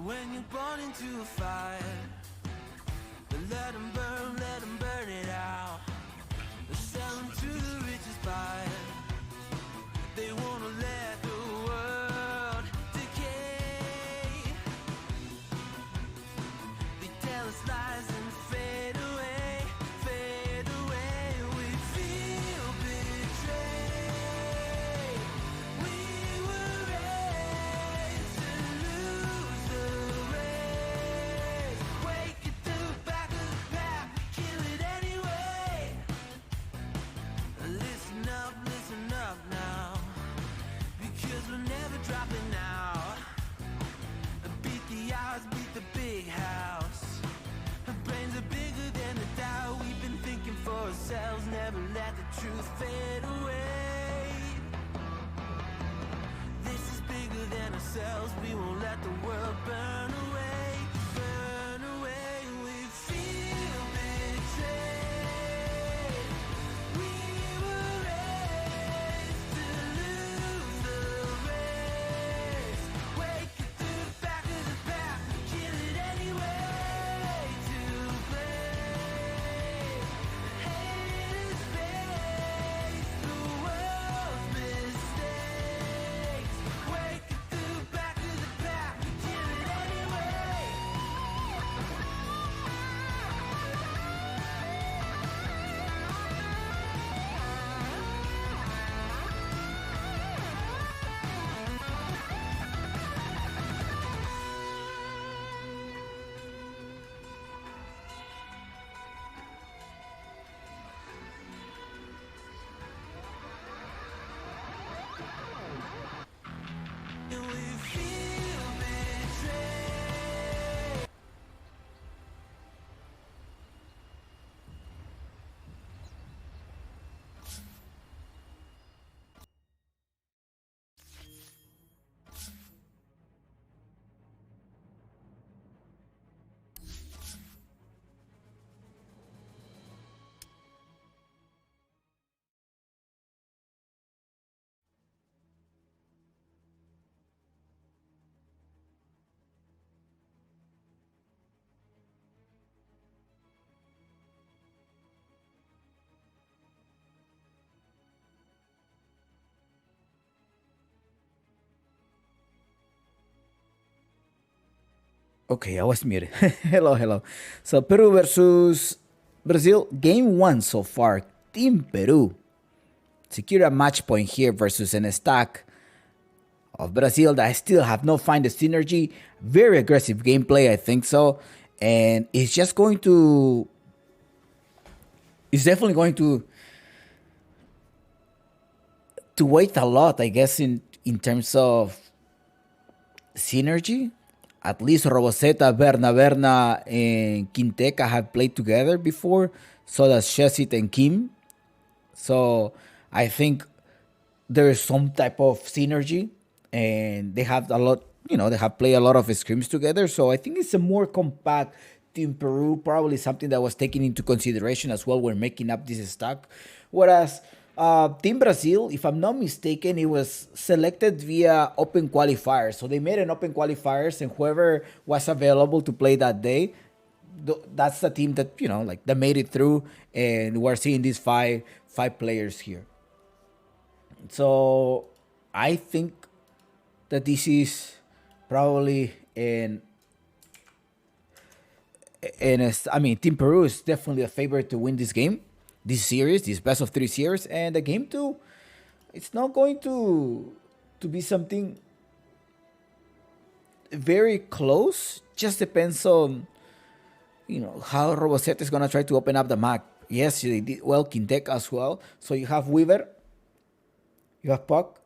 when you're born into a fire. Let them burn it out. Sell them to the richest buyer. They wanna let the world decay. They tell us lies and fade away, fade away. We feel betrayed. We were ourselves, we won't let the world burn away, burn away. We feel betrayed. We were raised to lose the race. Wake it through the back of the pack, kill it anyway. To play, hate is face the world's mistakes. Wake it through the back of the pack, kill it anyway. We feel betrayed. Okay, I was muted. Hello, hello. So Peru versus Brazil, game one so far. Team Peru secure a match point here versus an stack of Brazil that I still have not find the synergy. Very aggressive gameplay, I think so. And it's just going to... It's definitely going to wait a lot, I guess, in terms of synergy. At least Roboseta, Berna, and Quinteca have played together before. So does Shesit and Kim. So I think there is some type of synergy. And they have a lot, they have played a lot of scrims together. So I think it's a more compact Team Peru. Probably something that was taken into consideration as well when making up this stack. Whereas Team Brazil, if I'm not mistaken, it was selected via open qualifiers. So they made an open qualifiers, and whoever was available to play that day, that's the team that that made it through. And we're seeing these five players here. So I think that this is probably Team Peru is definitely a favorite to win this game. This series, this best of 3 series, and the game 2, it's not going to be something very close. Just depends on how Roboset is gonna try to open up the map. Yes, they did well, Quintec as well. So you have Weaver, you have Puck,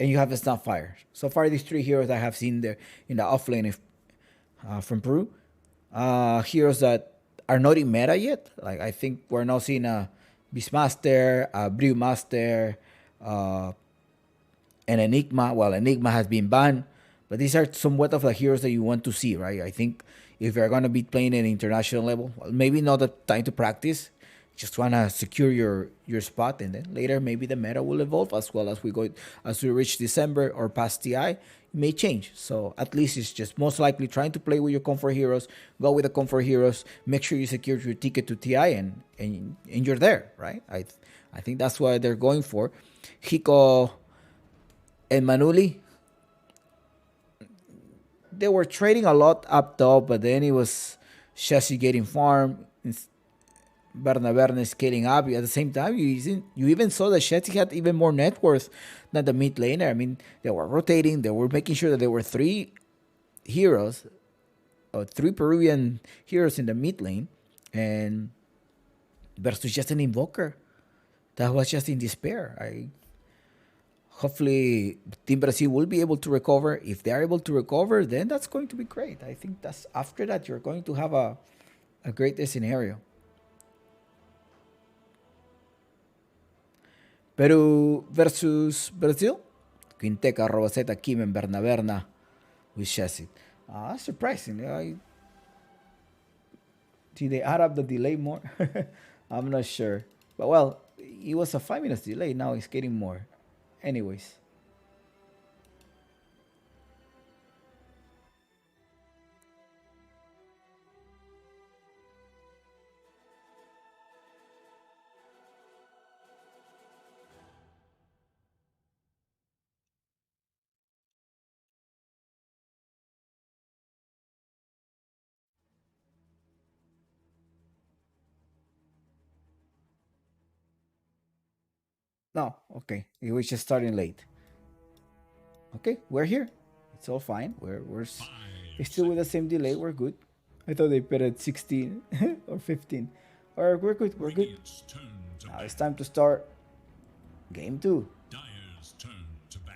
and you have the Snapfire. So far, these 3 heroes I have seen there in the offlane from Peru, heroes that are not in meta yet. Like, I think we're now seeing a Beastmaster, a Brewmaster, an Enigma. Well, Enigma has been banned, but these are somewhat of the heroes that you want to see, right? I think if you're going to be playing at international level, well, maybe not the time to practice. Just want to secure your spot, and then later maybe the meta will evolve as well as we reach December or past TI. It may change. So at least it's just most likely trying to play with your comfort heroes, go with the comfort heroes, make sure you secure your ticket to TI, and you're there, right? I think that's what they're going for. Hiko and Manuli, they were trading a lot up top, but then it was Shashi getting farm, Berna scaling up. At the same time, you even saw that Shetty had even more net worth than the mid laner. I mean, they were rotating. They were making sure that there were 3 heroes, or 3 Peruvian heroes in the mid lane, and versus just an invoker that was just in despair. Hopefully Team Brazil will be able to recover. If they are able to recover, then that's going to be great. I think that's after that you're going to have a great scenario. Peru versus Brazil. Quinteca, Roboseta, Kim, and Berna with Chesed. That's surprising. Did they add up the delay more? I'm not sure. But well, it was a 5 minutes delay. Now it's getting more. Anyways. No, okay. It was just starting late. Okay, we're here. It's all fine. We're still with the same delay. We're good. I thought they put at 16 or 15. Or we're good. We're good. Radiant's turn to Now ban. it's time to start game 2. Dire's turn to ban.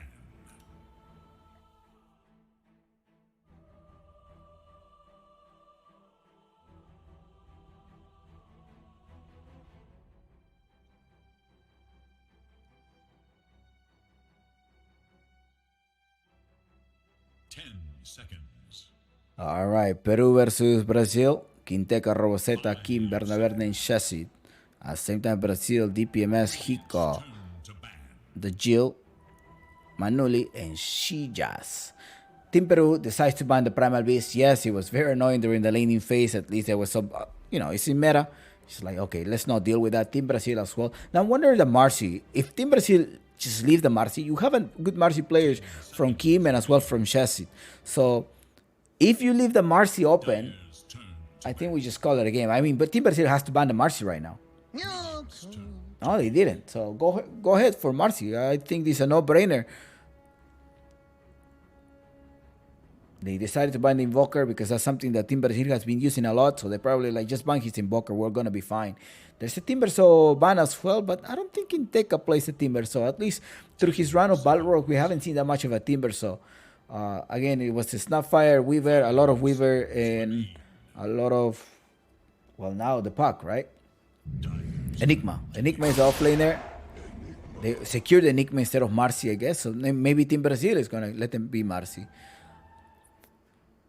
Ten seconds. All right, Peru versus Brazil. Quinteca, Roboseta, Kim, Bernaverne, and Chesed. At the same time, Brazil, DPMS, Hiko, Turn to ban. the Jill, Manuli, and Shijas. Team Peru decides to ban the Primal Beast. Yes, it was very annoying during the laning phase. At least there was some, it's in meta. It's like, okay, let's not deal with that. Team Brazil as well. Now, I wonder the Marcy. If Team Brazil just leave the Marcy, you have a good Marcy players from Kim and as well from Chesed. So, if you leave the Marcy open, Dire's turn to I think we just call it a game. I mean, but Team Brazil has to ban the Marcy right now. No, they didn't. So go ahead for Marcy. I think this is a no-brainer. They decided to ban the Invoker because that's something that Team Brazil has been using a lot. So they probably like, just ban his Invoker. We're going to be fine. There's a Timbersaw ban as well, but I don't think Inteka plays a Timbersaw. At least through his run of Balrog, we haven't seen that much of a Timbersaw. Again, it was a Snapfire, Weaver, a lot of Weaver, and a lot of, well, now the Puck, right? Enigma. Enigma is the offlaner. They secured Enigma instead of Marcy, I guess. So maybe Team Brazil is going to let them be Marcy.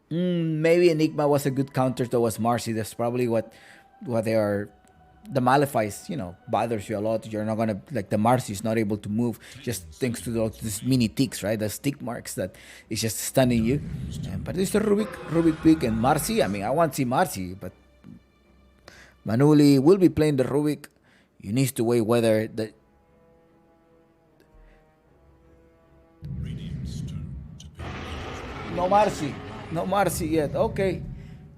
Maybe Enigma was a good counter towards Marcy. That's probably what they are. The Malefice, bothers you a lot. You're not going to, like, the Marcy is not able to move just thanks to these mini ticks, right? The stick marks that is just stunning you. But it's the Rubik pick and Marcy. I mean, I want to see Marcy, but Manuli will be playing the Rubik. You need to weigh whether the Radiant's turn to ban. no Marcy yet. Okay,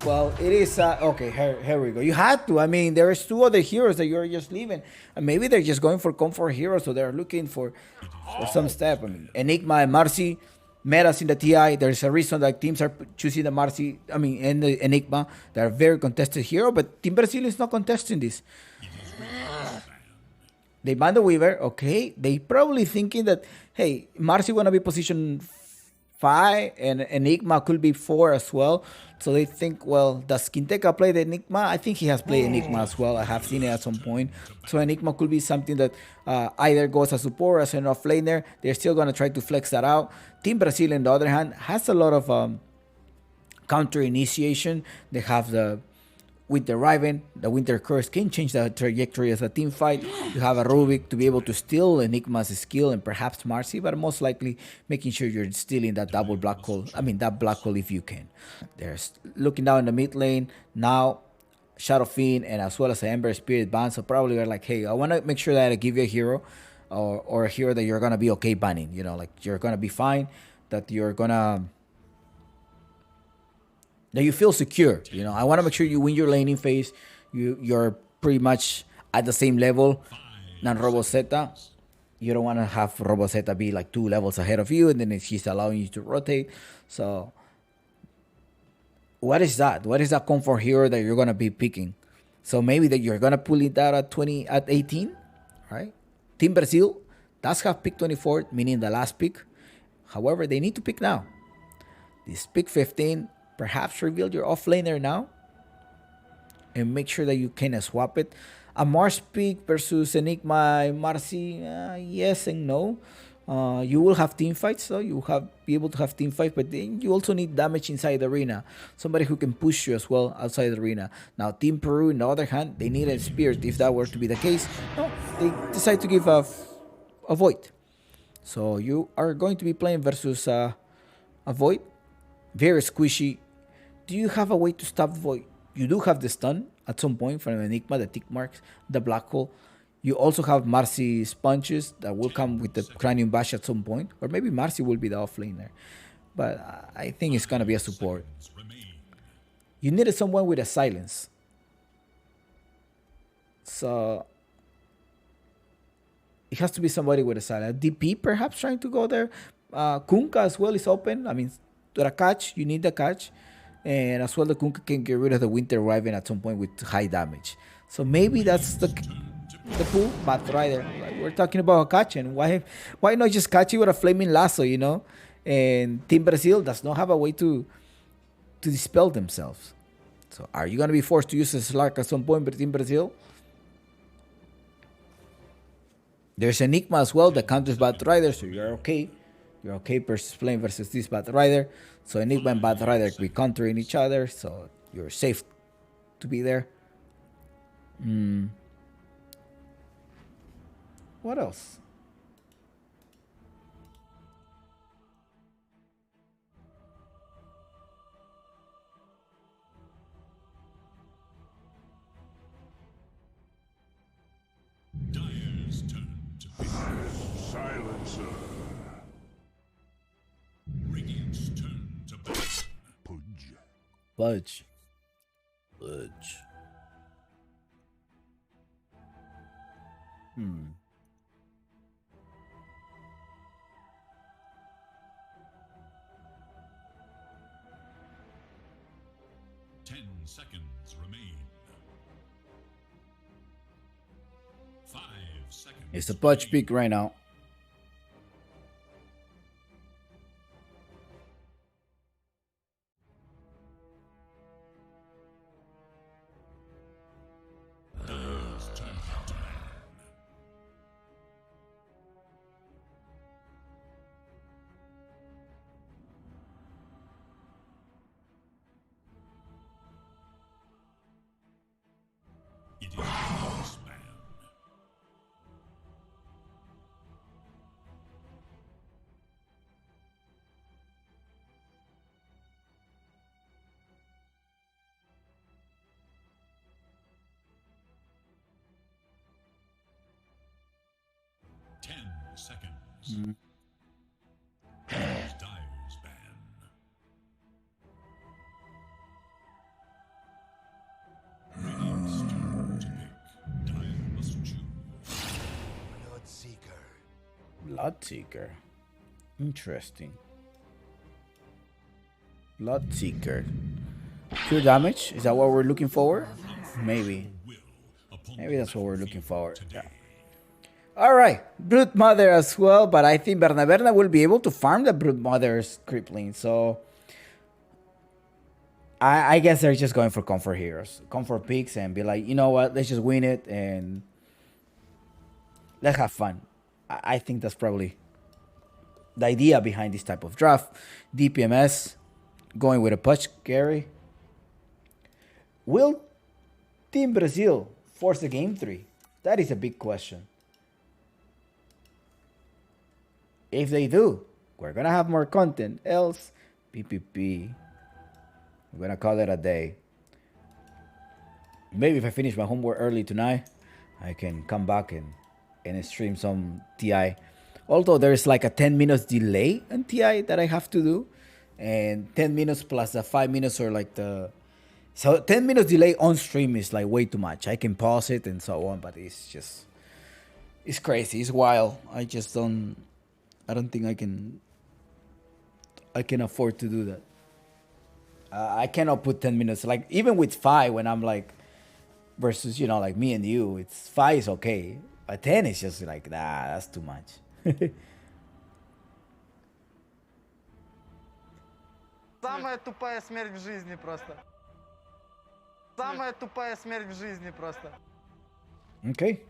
well, it is okay. Here we go. You had to. I mean, there's 2 other heroes that you're just leaving, and maybe they're just going for comfort heroes, so they're looking for some step. I mean, Enigma and Marcy. Metas in the TI, there's a reason that teams are choosing the Marcy, and the Enigma. They're very contested hero, but Team Brazil is not contesting this. They ban the Weaver, okay. They probably thinking that, hey, Marcy wanna be position 5 and Enigma could be 4 as well. So they think, well, does Quinteca play the Enigma? I think he has played Enigma as well. I have seen it at some point. So Enigma could be something that either goes as support or as an offlaner. They're still going to try to flex that out. Team Brazil, on the other hand, has a lot of counter initiation. They have the Winter Riven, the Winter Curse can change the trajectory as a team fight. You have a Rubik to be able to steal Enigma's skill and perhaps Marcy, but most likely making sure you're stealing that double black hole. I mean, that black hole if you can. There's looking down in the mid lane now. Shadow Fiend and as well as the Ember Spirit ban. So probably you're like, hey, I want to make sure that I give you a hero or a hero that you're gonna be okay banning. Like you're gonna be fine. That you're gonna. That you feel secure. I want to make sure you win your laning phase. You're pretty much at the same level than Roboseta. You don't want to have Roboseta be like 2 levels ahead of you, and then he's allowing you to rotate. So, what is that? What is that comfort hero that you're gonna be picking? So maybe that you're gonna pull it out at 18, right? Team Brazil does have pick 24, meaning the last pick. However, they need to pick now. This pick 15. Perhaps reveal your offlaner now and make sure that you can swap it. A Mars pick versus Enigma and Marcy, yes and no. You will have team fights, so you have be able to have team fights, but then you also need damage inside the arena. Somebody who can push you as well outside the arena. Now, Team Peru, on the other hand, they need a Spirit. If that were to be the case, no, they decide to give a Void. So you are going to be playing versus a Void. Very squishy. Do you have a way to stop Void? You do have the stun at some point from Enigma, the tick marks, the black hole. You also have Marcy Sponges that will come with the Cranium Bash at some point. Or maybe Marcy will be the offlaner. But I think it's going to be a support. You needed someone with a silence. So it has to be somebody with a silence. DP perhaps trying to go there. Kunkka as well is open. I mean, to a catch, you need the catch. And as well, the Kunkka can get rid of the Winter Raven at some point with high damage. So maybe that's the pool. But Rider, like we're talking about Akachi, and why not just catch you with a flaming lasso, you know? And Team Brazil does not have a way to dispel themselves. So are you gonna be forced to use a Slark at some point with Team Brazil? There's Enigma as well that counters Bad Rider, so you're okay. You're okay playing versus this Bad Rider. So Enigma and Bad Rider be countering each other, so you're safe to be there. What else? Dyer's turn to pick. Silencer. Radiant's turn to bat. Pudge. Fudge. 10 seconds remain. 5 seconds. It's the Pudge pick right now. Dyer's turn to ban. It is this man. Seconds. Dyer's ban. Radiant's turn to pick. Dyer must choose. Bloodseeker. Interesting. Bloodseeker. Pure damage? Is that what we're looking for? Maybe. Maybe that's what we're looking for. Yeah. Alright, Brood Mother as well, but I think Berna will be able to farm the Brood Mother's Crippling, so I guess they're just going for comfort heroes, comfort picks, and be like, you know what, let's just win it and let's have fun. I think that's probably the idea behind this type of draft. DPMS, going with a Pudge carry. Will Team Brazil force the game 3? That is a big question. If they do, we're gonna have more content. Else, PPP. We're gonna call it a day. Maybe if I finish my homework early tonight, I can come back and stream some TI. Although there's like a 10 minutes delay in TI that I have to do. And 10 minutes plus the 5 minutes or like the... So 10 minutes delay on stream is like way too much. I can pause it and so on, but it's just... It's crazy. It's wild. I don't think I can afford to do that. I cannot put 10 minutes. Like, even with 5, when I'm like, versus, you know, like me and you, it's 5 is okay. But 10 is just like, nah, that's too much. Самая тупая смерть в жизни просто. Самая тупая смерть в жизни просто. Okay.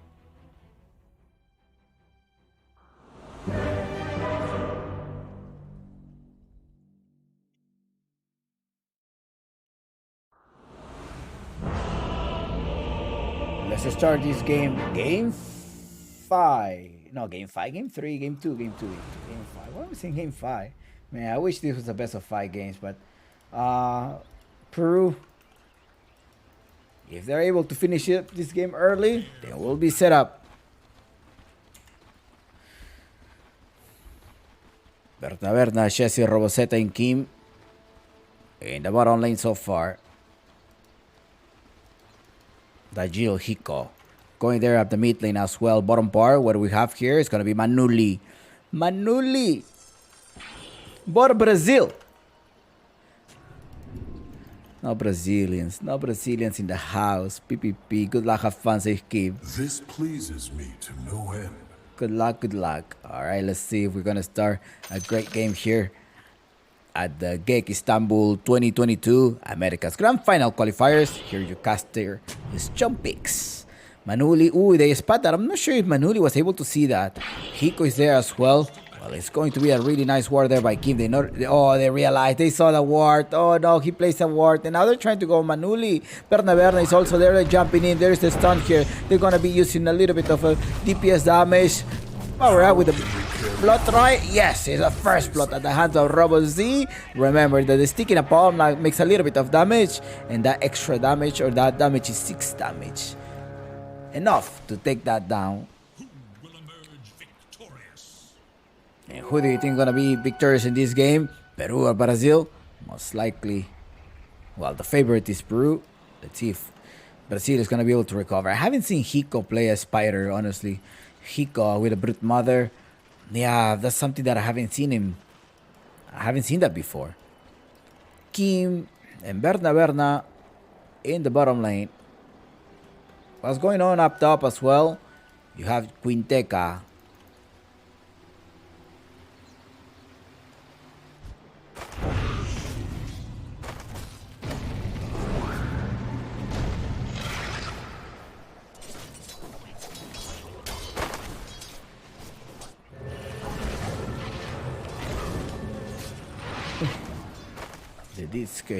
Let's start this game. Game 5. No, game 5, game 3, game 2, game 2, game 5. Why am I saying game 5? Man, I wish this was the best of 5 games, but Peru, if they're able to finish this game early, they will be set up. Berna, Jesse, Roboseta, and Kim in the bottom lane so far. Dajil Hiko going there at the mid lane as well. Bottom bar, what do we have here? It's going to be Manuli. Bora Brazil. No Brazilians in the house. PPP. Good luck, have fun, safe Kim. This pleases me to no end. Good luck. Alright, let's see if we're gonna start a great game here at the GEG Istanbul 2022 America's Grand Final Qualifiers. Here your caster is Jumpix. Manuli, they spot that. I'm not sure if Manuli was able to see that. Hiko is there as well. Well, it's going to be a really nice ward there by Kim. They realized, they saw the ward. Oh no, he placed a ward. And now they're trying to go Manuli. Berna is also there, they're jumping in. There's the stun here. They're going to be using a little bit of a DPS damage. Alright, with the blood right? Yes, it's a first blood at the hands of Robo Z. Remember that the stick in a palm makes a little bit of damage. And that extra damage, or that damage, is 6 damage. Enough to take that down. Will emerge victorious. And who do you think gonna be victorious in this game? Peru or Brazil? Most likely. Well, the favorite is Peru. Let's see if Brazil is gonna be able to recover. I haven't seen Hiko play a spider, honestly. Hiko with a brute mother. Yeah, that's something that I haven't seen that before. Kim and Berna in the bottom lane. What's going on up top as well? You have Quinteca. The disc.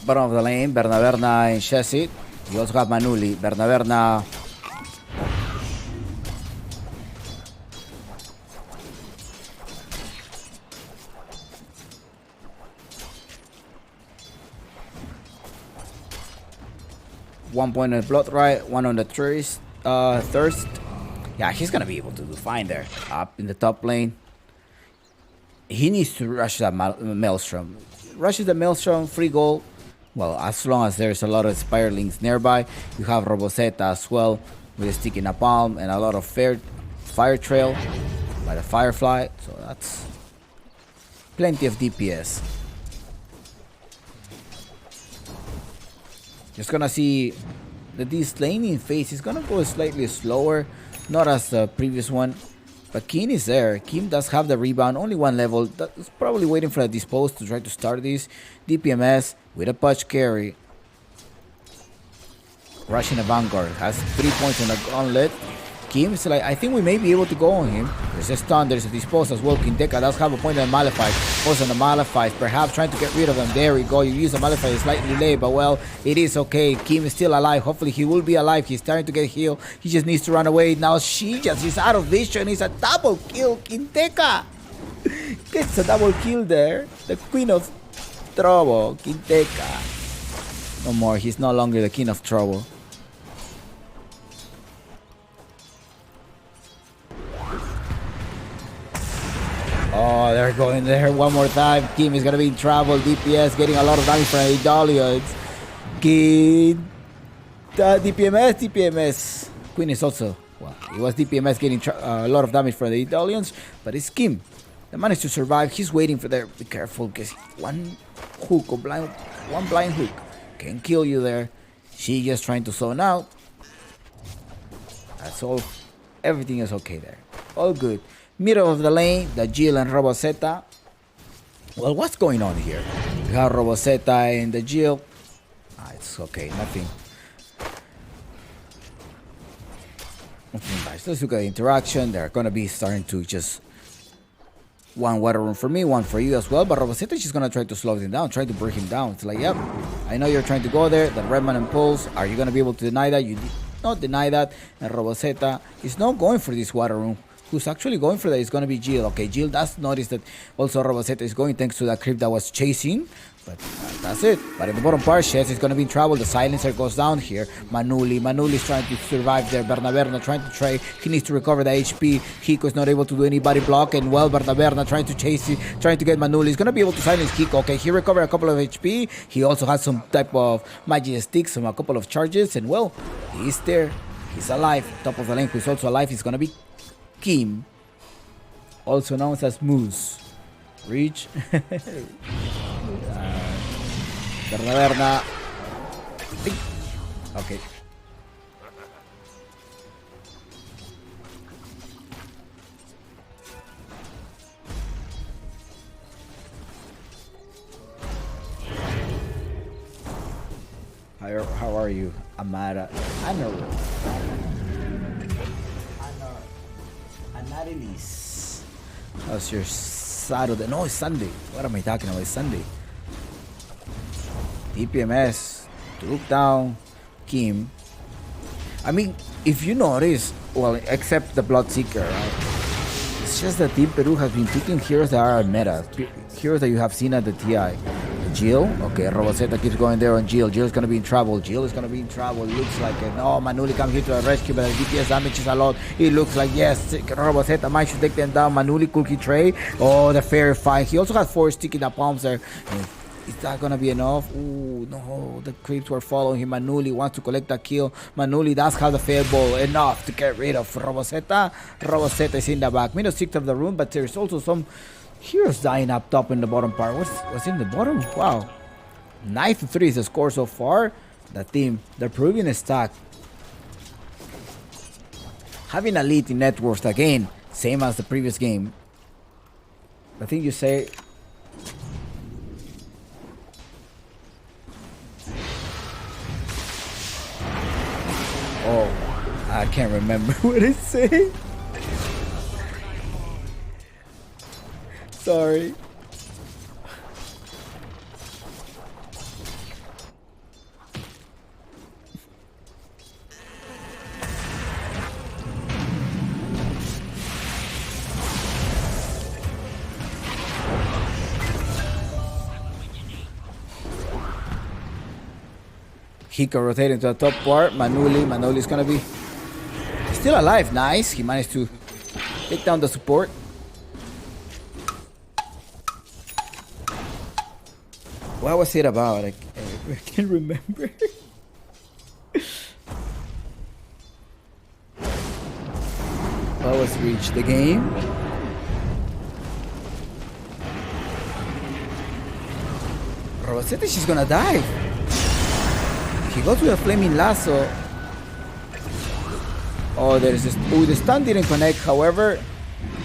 Bottom of the lane, Berna and Chessie. You also have Manuli. Berna. One point on the blood right, one on the thirst. Yeah, he's gonna be able to do fine there. Up in the top lane. He needs to rush that Maelstrom. Rushes the Maelstrom, free goal. Well, as long as there's a lot of Spirelings nearby. You have Roboseta as well with a stick in a palm and a lot of fire trail by the Firefly. So that's plenty of DPS. Just gonna see that this laning phase is gonna go slightly slower, not as the previous one. But Keen is there. Kim does have the rebound, only one level. That's probably waiting for the dispose to try to start this. DPMS with a punch carry. Rushing the Vanguard. Has 3 points on the gauntlet. Kim is like, I think we may be able to go on him. There's a stun, there's a dispose as well. Quinteca does have a point on the Malefice. Also on the Malefice, perhaps trying to get rid of them. There we go. You use the Malefice slightly late, but well, it is okay. Kim is still alive. Hopefully he will be alive. He's starting to get healed. He just needs to run away. Now she just is out of vision. It's a double kill. Quinteca gets a double kill there. The Queen of Trouble, Quinteca. No more. He's no longer the King of Trouble. Oh, they're going there one more time. Kim is going to be in trouble. DPS getting a lot of damage from Idolians. Kid. DPMS. Queen is also, well, it was DPMS getting a lot of damage from the Italians, but it's Kim that managed to survive. He's waiting for there. Be careful, because one hook or one blind hook can kill you there. She just trying to zone out. That's all. Everything is okay there. All good. Middle of the lane, the Jill and Robosetta. Well, what's going on here? We have Robosetta and the Jill. It's okay, nothing. Nice. Let's look at the interaction. They're gonna be starting to just one water room for me, one for you as well. But Robosetta, she's gonna try to slow him down, try to break him down. It's like, yep, I know you're trying to go there. The Redman and Pulse. Are you gonna be able to deny that? You did not deny that. And Robosetta is not going for this water room. Who's actually going for that is gonna be Jill. Okay, Jill does notice that also Robosetta is going thanks to that creep that was chasing. But that's it. But in the bottom part, Shes is going to be in trouble. The silencer goes down here. Manuli is trying to survive there. Berna trying to try. He needs to recover the HP. Hiko is not able to do any body block. And well, Berna trying to chase it, trying to get Manuli. He's going to be able to silence Hiko. Okay, he recovered a couple of HP. He also has some type of magic sticks, a couple of charges. And well, he's there. He's alive. Top of the lane, who's also alive. He's going to be Kim, also known as Moose. Reach. Berna. Okay. How are you, Amara? Anarilis. How's your Saturday? No, it's Sunday. What am I talking about? It's Sunday. DPMS took down Kim. I mean, if you notice, well, except the Bloodseeker, right? It's just that Team Peru has been picking heroes that are meta. Heroes that you have seen at the TI. Jill, okay, Robosetta keeps going there on Jill. Jill's gonna be in trouble. It looks like it. No, Manuli comes here to the rescue, but the DPS damage is a lot. It looks like, yes, Robosetta might should take them down. Manuli cookie tray. Oh, the fair fight. He also has 4 sticky the palms there. Is that gonna be enough? Ooh, no, the creeps were following him. Manuli wants to collect a kill. Manuli does have the fair ball enough to get rid of Robosetta. Robosetta is in the back. Middle 6 of the room, but there's also some heroes dying up top in the bottom part. What's in the bottom? Wow. 9-3 is the score so far. The team, the Peruvian stack, having a lead in net worth again, same as the previous game. I think you say. Oh, I can't remember what it said. Sorry. Hiko rotating to the top part. Manuli is gonna be still alive. Nice. He managed to take down the support. What was it about? I can't remember. What was reach the game? Robosetta, she's gonna die. He goes with a flaming lasso. Oh, there's this. Oh, the stun didn't connect. However,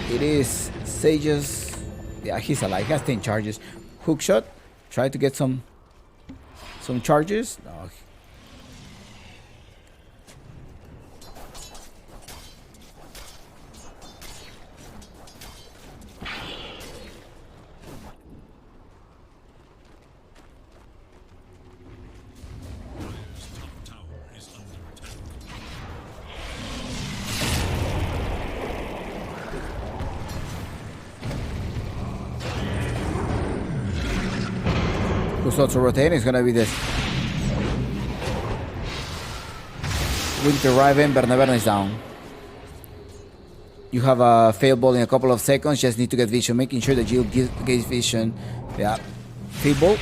it is Sage's. Yeah, he's alive. He has 10 charges. Hook shot. Try to get some charges. No. Who's also rotating is gonna be this Winter Raven. Berna is down. You have a fail ball in a couple of seconds. Just need to get vision, making sure that you get vision. Yeah, fail ball.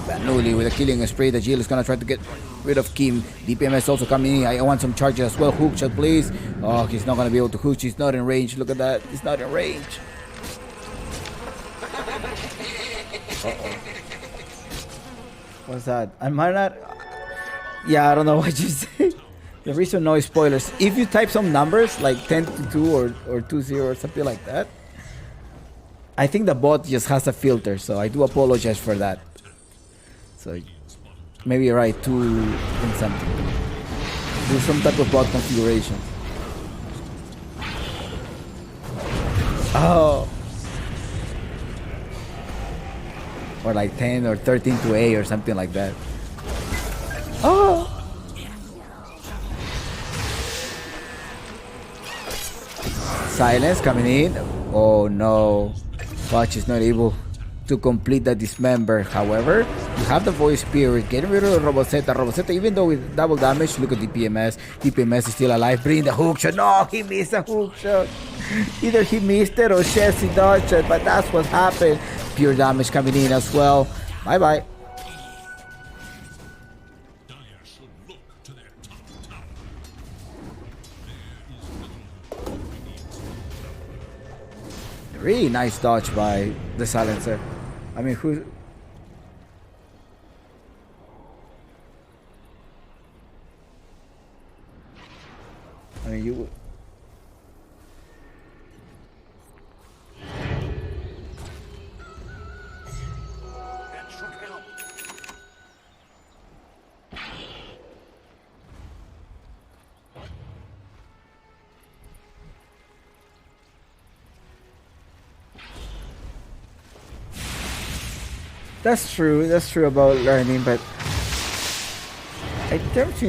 Manuli with a killing spree. The Jill is gonna try to get rid of Kim. DPMS also coming in. I want some charges as well. Hook shot, please. Oh, he's not gonna be able to hook. He's not in range. Look at that. He's not in range. What's that? I might not. Yeah, I don't know what you say. The reason no spoilers. If you type some numbers like 10 to 2 or 2-0 or something like that, I think the bot just has a filter, so I do apologize for that. So maybe write 2 in something. Do some type of bot configuration. Oh. Or like 10 or 13 to A or something like that. Oh. Silence coming in. Oh no. Watch is not able to complete the dismember. However, you have the voice spirit. Getting rid of Roboseta. Roboseta, even though with double damage, look at DPMS. DPMS is still alive. Bring the hook shot. No, he missed a hook shot. Either he missed it or Chelsea dodged it, but that's what happened. Pure damage coming in as well. Bye bye. Really nice dodge by the silencer. I mean, who? I mean, you. That's true. That's true about learning, but in terms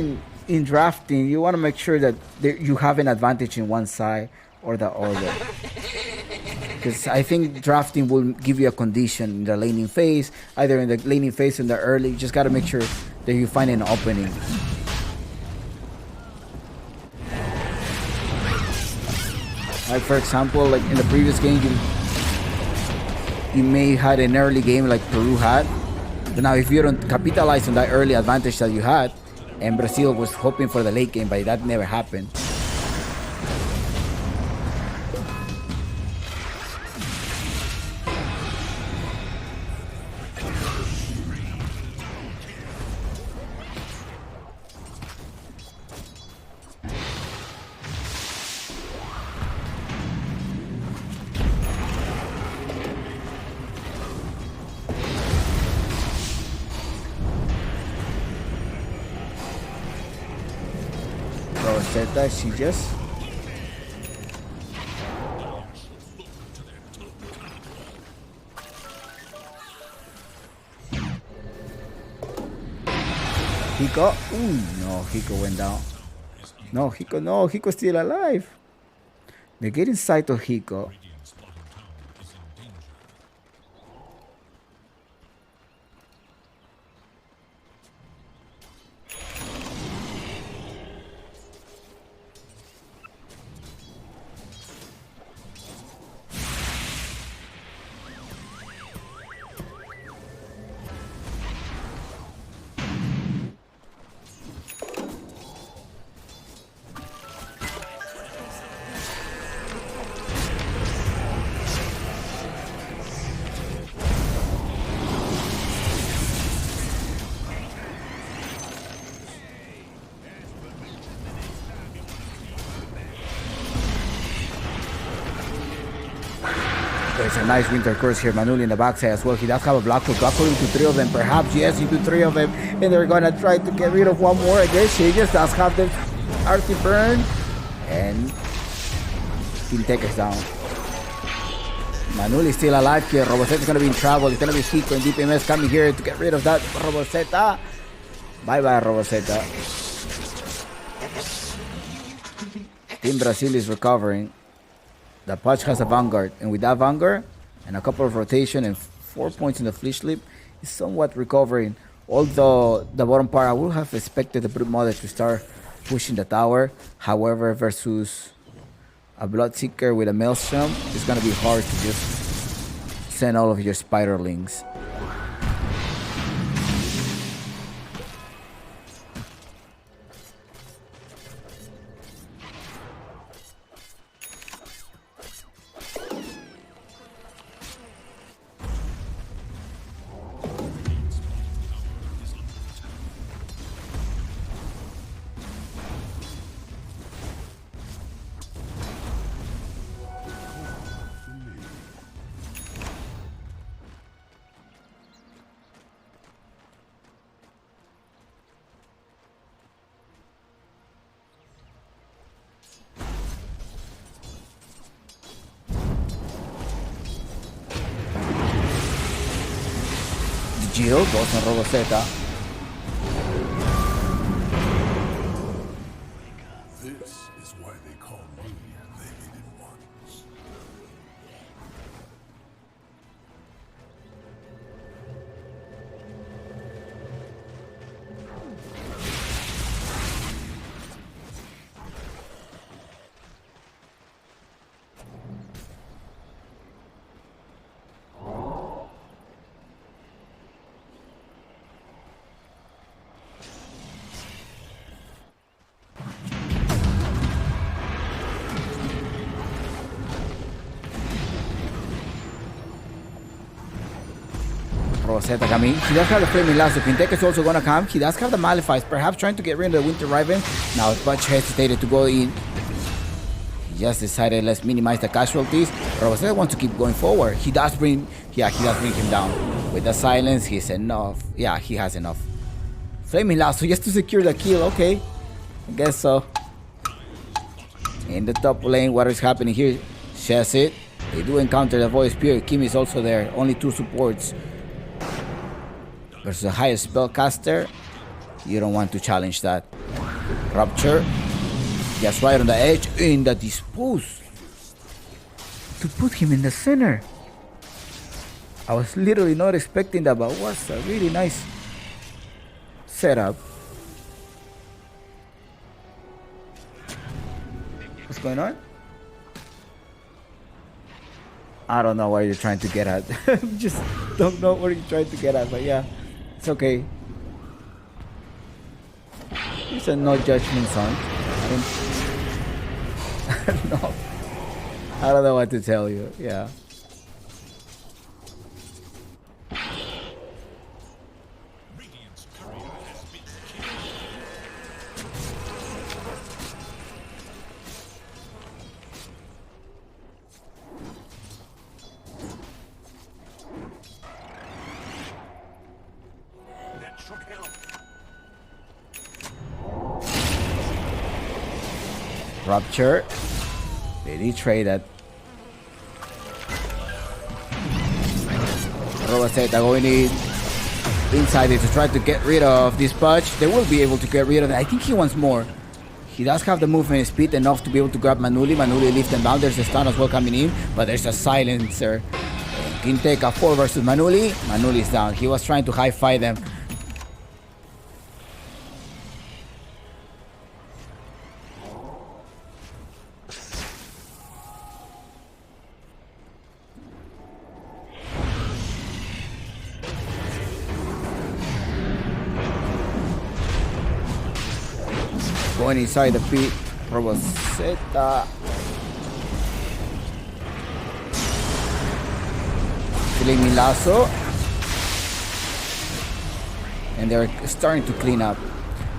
in drafting, you want to make sure that you have an advantage in one side or the other. Because I think drafting will give you a condition in the laning phase, either in the laning phase in the early. You just got to make sure that you find an opening. Like for example, like in the previous game, you may had an early game like Peru had, but now if you don't capitalize on that early advantage that you had, and Brazil was hoping for the late game, but that never happened. That she just Hiko. Ooh, no, Hiko went down. No, Hiko's still alive. They get inside of Hiko. There's a nice winter curse here. Manuli in the backside as well. He does have a black hole into 3 of them. Perhaps, yes, into 3 of them. And they're going to try to get rid of one more. Again, she just does have the arty burn. And Team Tech is down. Manuli still alive here. Roboseta is going to be in trouble. It's going to be Hiko and DPMS coming here to get rid of that Roboseta. Bye-bye, Roboseta. Team Brazil is recovering. The Patch has a Vanguard, and with that Vanguard and a couple of rotation and 4 points in the Fleet Slip, is somewhat recovering. Although the bottom part, I would have expected the Brute Mother to start pushing the tower. However, versus a Bloodseeker with a Maelstrom, it's going to be hard to just send all of your Spiderlings. Jill goes on Roboseta. This is why they call me the Hidden Ones. Rosetta coming. He does have the Flaming Lasso. Quintec is also gonna come. He does have the Malefice, perhaps trying to get rid of the Winter Raven. Now Butch hesitated to go in. He just decided let's minimize the casualties. Rosetta wants to keep going forward. He does bring him down. With the silence, he's enough. Yeah, he has enough. Flaming Lasso just to secure the kill. Okay, I guess so. In the top lane, what is happening here? Shazit. They do encounter the Void Spirit. Kim is also there. Only 2 supports. Versus the highest spellcaster, you don't want to challenge that. Rupture, just right on the edge, in the dispose. To put him in the center. I was literally not expecting that, but was a really nice setup. What's going on? I don't know what you're trying to get at. Just don't know what you're trying to get at, but yeah. It's okay. It's a no judgment zone. No. I don't know what to tell you. Yeah. Radiant's courier has been killed. That should help. Rupture. They did trade that. Roboseta going in inside it to try to get rid of this Pudge. They will be able to get rid of it. I think he wants more. He does have the movement speed enough to be able to grab Manuli. Manuli lifts them down. There's a stun as well coming in, but there's a silencer. Quintec 4 versus Manuli. Manuli's down. He was trying to high-five them. Going inside the pit, Roboseta. Flaming Lasso. And they're starting to clean up.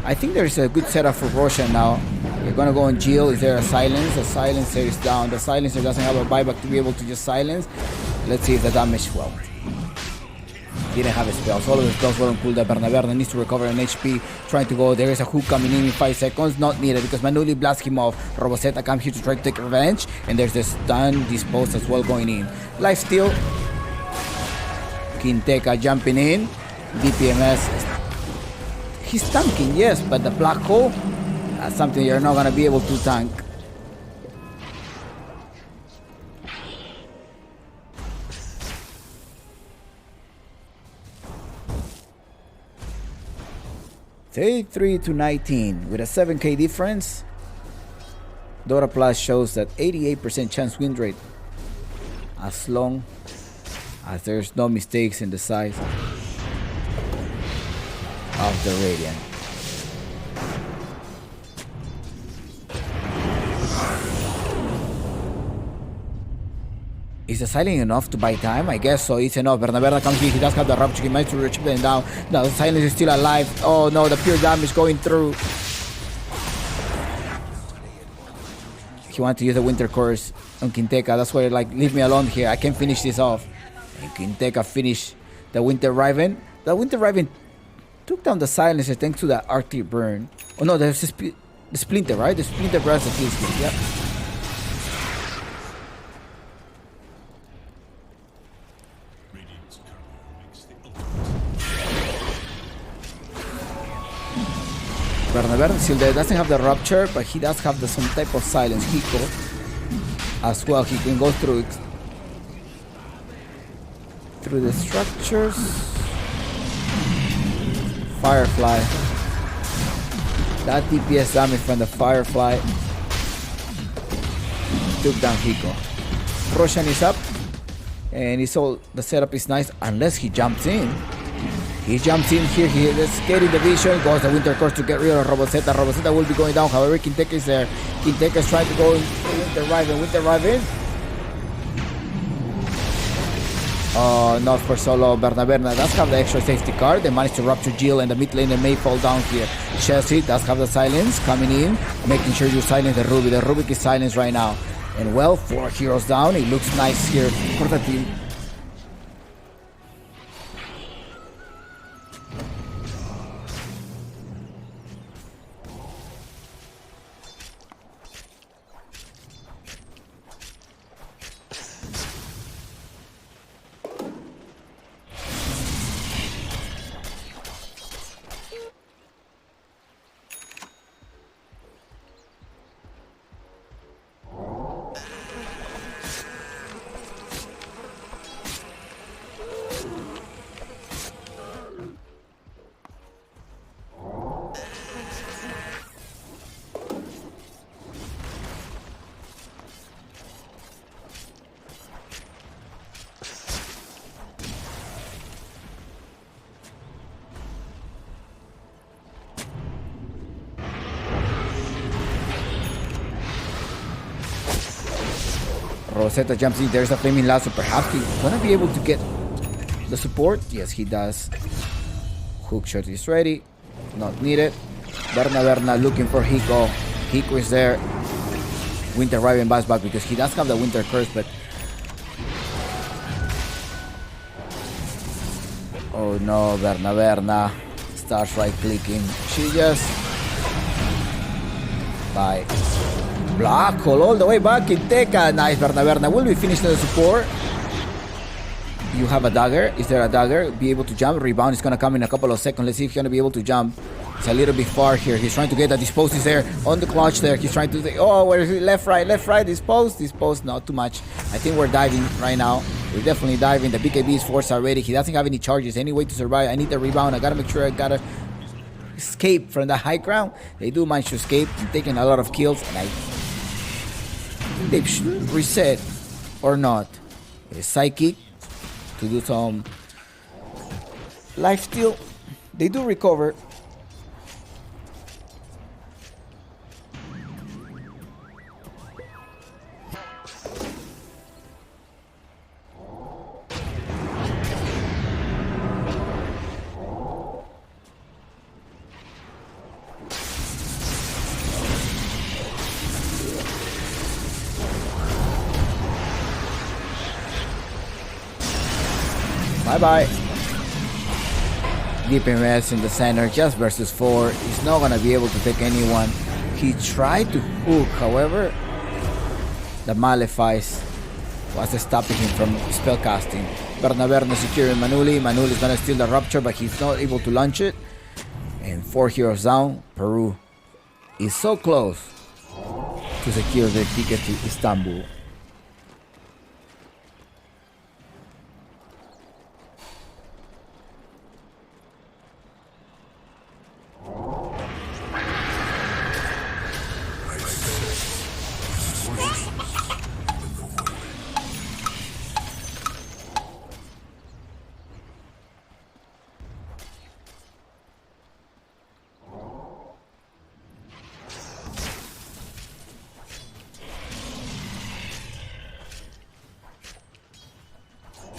I think there's a good setup for Roshan now. They're gonna go on Jill. Is there a silence? The silencer is down. The silencer doesn't have a buyback to be able to just silence. Let's see if the damage, well, didn't have a spell. So all of the spells were on cooldown. Bernaberne needs to recover an HP. Trying to go. There is a hook coming in 5 seconds. Not needed because Manuli blasts him off. Roboseta comes here to try to take revenge. And there's the stun disposed as well going in. Lifesteal. Quintec jumping in. DPMS. He's tanking, yes, but the black hole, that's something you're not going to be able to tank. $33-19 with a 7k difference. Dota Plus shows that 88% chance win rate as long as there's no mistakes in the size of the Radiant. Is the silence enough to buy time? I guess so. It's enough. Bernaberne comes here. He does have the rupture. He managed to chip them down. Now the silence is still alive. Oh no, the pure damage going through. He wanted to use the Winter Curse on Quintec. That's why, like, leave me alone here. I can finish this off. And Quintec finished the Winter Raven. The Winter Raven took down the silencer thanks to the Arctic burn. Oh no, there's the Splinter, right? The Splinter grabs the kill skin. Yep. Radiant's courier makes the ultimate. Bernaberna still there. Doesn't have the rupture, but he does have some type of silence. Hiko as well. He can go through the structures. Firefly. That DPS damage from the Firefly took down Hiko. Roshan is up, and the setup is nice unless he jumps in. He jumps in here. Let's get in the vision. Goes the Winter Curse to get rid of Roboseta. Roboseta will be going down. However, Kinteka is there. Kinteka is trying to go in Winter Raven. Winter Raven. Oh, not for solo. Bernaberna does have the extra safety card. They managed to rupture Jill, and the mid laner may fall down here. Chelsea does have the silence coming in, making sure you silence the Ruby. The Rubik is silenced right now. And well, 4 heroes down. It looks nice here for the team. Rosetta jumps in. There's a flaming lasso. Perhaps he's gonna be able to get the support. Yes, he does. Hook shot is ready. Not needed. Berna looking for Hiko. Hiko is there. Winter Raven buys back because he does have the Winter Curse, but oh no, Berna starts right clicking. She just bye. Black hole all the way back in Teka. Nice, Berna. Will we finish the support? You have a dagger. Is there a dagger? Be able to jump. Rebound is going to come in a couple of seconds. Let's see if he's going to be able to jump. It's a little bit far here. He's trying to get that. Dispose is there. On the clutch there. He's trying to say, oh, where is it? Left, right. Dispose. Not too much. I think we're diving right now. We're definitely diving. The BKB is forced already. He doesn't have any charges. Any way to survive. I need the rebound. I got to make sure I got to escape from the high ground. They do manage to escape. I'm taking a lot of kills. And I think they should reset or not. A psychic to do some lifesteal. They do recover. Bye-bye. DPMS in the center, just versus 4. He's not gonna be able to take anyone. He tried to hook, however, the Malefice was stopping him from spellcasting. Berna securing Manuli. Manuli is gonna steal the Rupture, but he's not able to launch it. And 4 heroes down. Peru is so close to secure the ticket to Istanbul.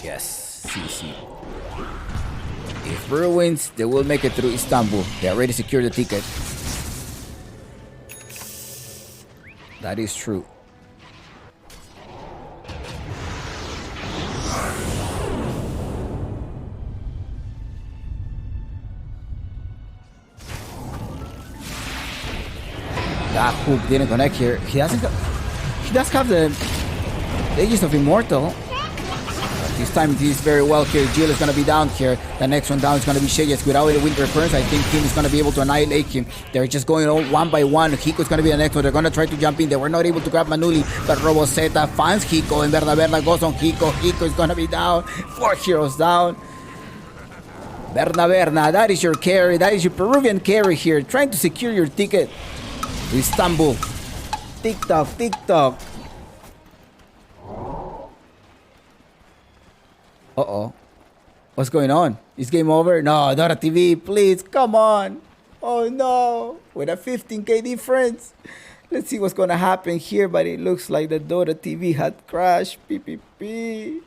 Yes, CC. If Peru wins, they will make it through Istanbul. They already secured the ticket. That is true. That hook didn't connect here. He does have the Aegis of Immortal. He He's timing this very well here. Jill is going to be down here. The next one down is going to be Sheyes. Without a winter curse, I think Kim is going to be able to annihilate him. They're just going on one by one. Hiko is going to be the next one. They're going to try to jump in. They were not able to grab Manuli, but Roboseta finds Hiko, and Berna goes on Hiko. Hiko is going to be down. 4 heroes down. Berna, that is your carry. That is your Peruvian carry here, trying to secure your ticket to Istanbul. TikTok. Uh-oh. What's going on? Is game over? No, Dora TV, please, come on. Oh no, with a 15k difference. Let's see what's gonna happen here, but it looks like the Dota TV had crashed. PPP.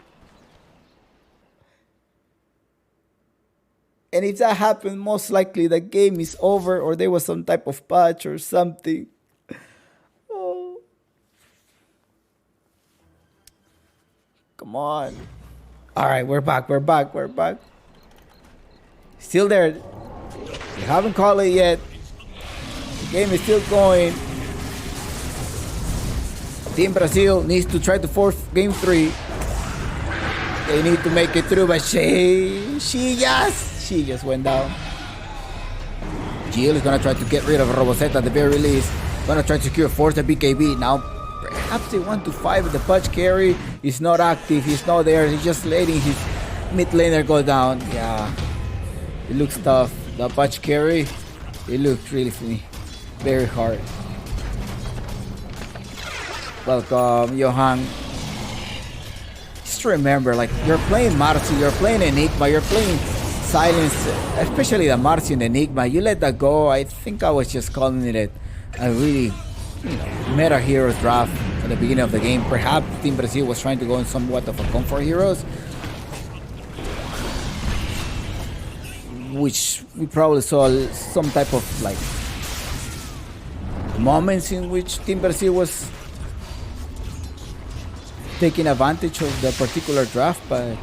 And if that happened, most likely the game is over or there was some type of patch or something. Oh. Come on. All right, we're back. Still there. We haven't called it yet. The game is still going. Team Brazil needs to try to force game 3. They need to make it through, but she just went down. Jill is gonna try to get rid of Roboseta at the very least. Gonna try to force the BKB. Now, perhaps they want to fight with the punch carry. He's not active, he's not there. He's just letting his mid laner go down. Yeah, it looks tough. The punch carry, it looked really funny. Very hard. Welcome, Johan. Just remember, like, you're playing Marci, you're playing Enigma, you're playing Silence, especially the Marci and Enigma. You let that go. I think I was just calling it a really, meta heroes draft at the beginning of the game. Perhaps Team Brazil was trying to go in somewhat of a comfort heroes, which we probably saw some type of like moments in which Team Brazil was taking advantage of the particular draft, but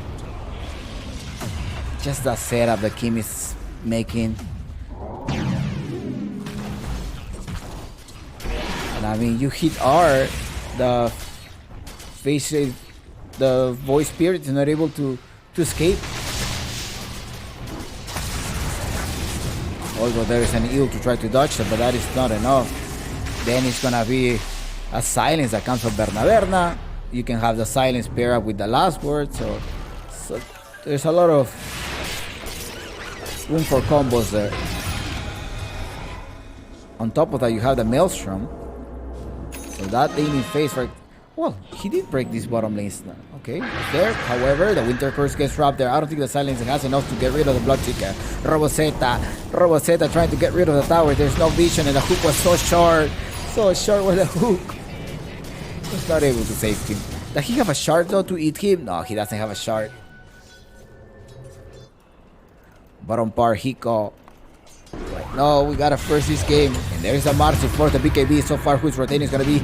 just the setup that Kim is making. And I mean, you hit R, the voice spirit is not able to escape. Although there is an eel to try to dodge it, but that is not enough. Then it's gonna be a silence that comes from Berna. You can have the silence pair up with the last word, so there's a lot of room for combos there. On top of that, you have the Maelstrom. So that thing in face, right? Well, he did break this bottom lane. Okay, it's there. However, the Winter Curse gets trapped there. I don't think the Silence has enough to get rid of the Bloodseeker. Roboseta trying to get rid of the tower. There's no vision, and the hook was so short with the hook. Was not able to save him. Does he have a shard though to eat him? No, he doesn't have a shard. Bottom par, Hiko. Like, no, we gotta first this game. And there's a Marci for the BKB. So far, who's rotating is gonna be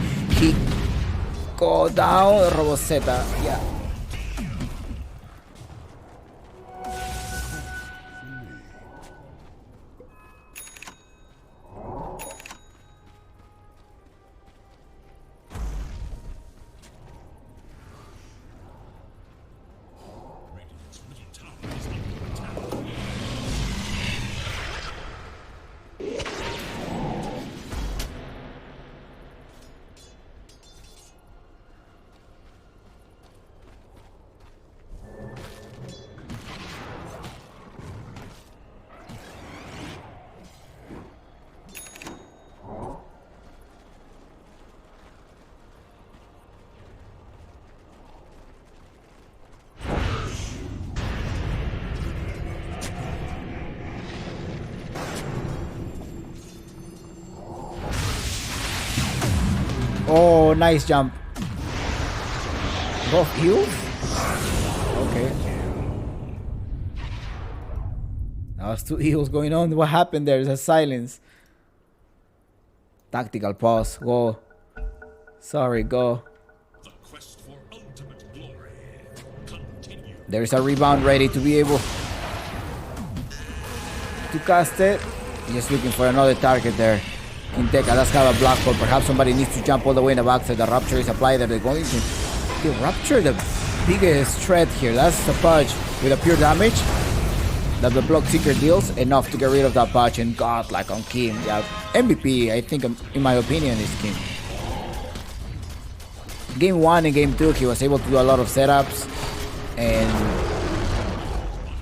Hiko down. Roboseta, yeah. Oh, nice jump. Both heals? Okay. Now there's two heals going on. What happened there? There's a silence. Tactical pause. Go. Sorry, go. The quest for ultimate glory continues. There's a rebound ready to be able to cast it. Just looking for another target there. Quinteca does have a black hole. Perhaps somebody needs to jump all the way in the backside. The Rapture is applied there. They're going to rupture the biggest threat here. That's the Pudge with a pure damage that the Block Seeker deals, enough to get rid of that Pudge, and godlike on Kim. Yeah, MVP, I think, in my opinion, is Kim. Game 1 and Game 2, he was able to do a lot of setups and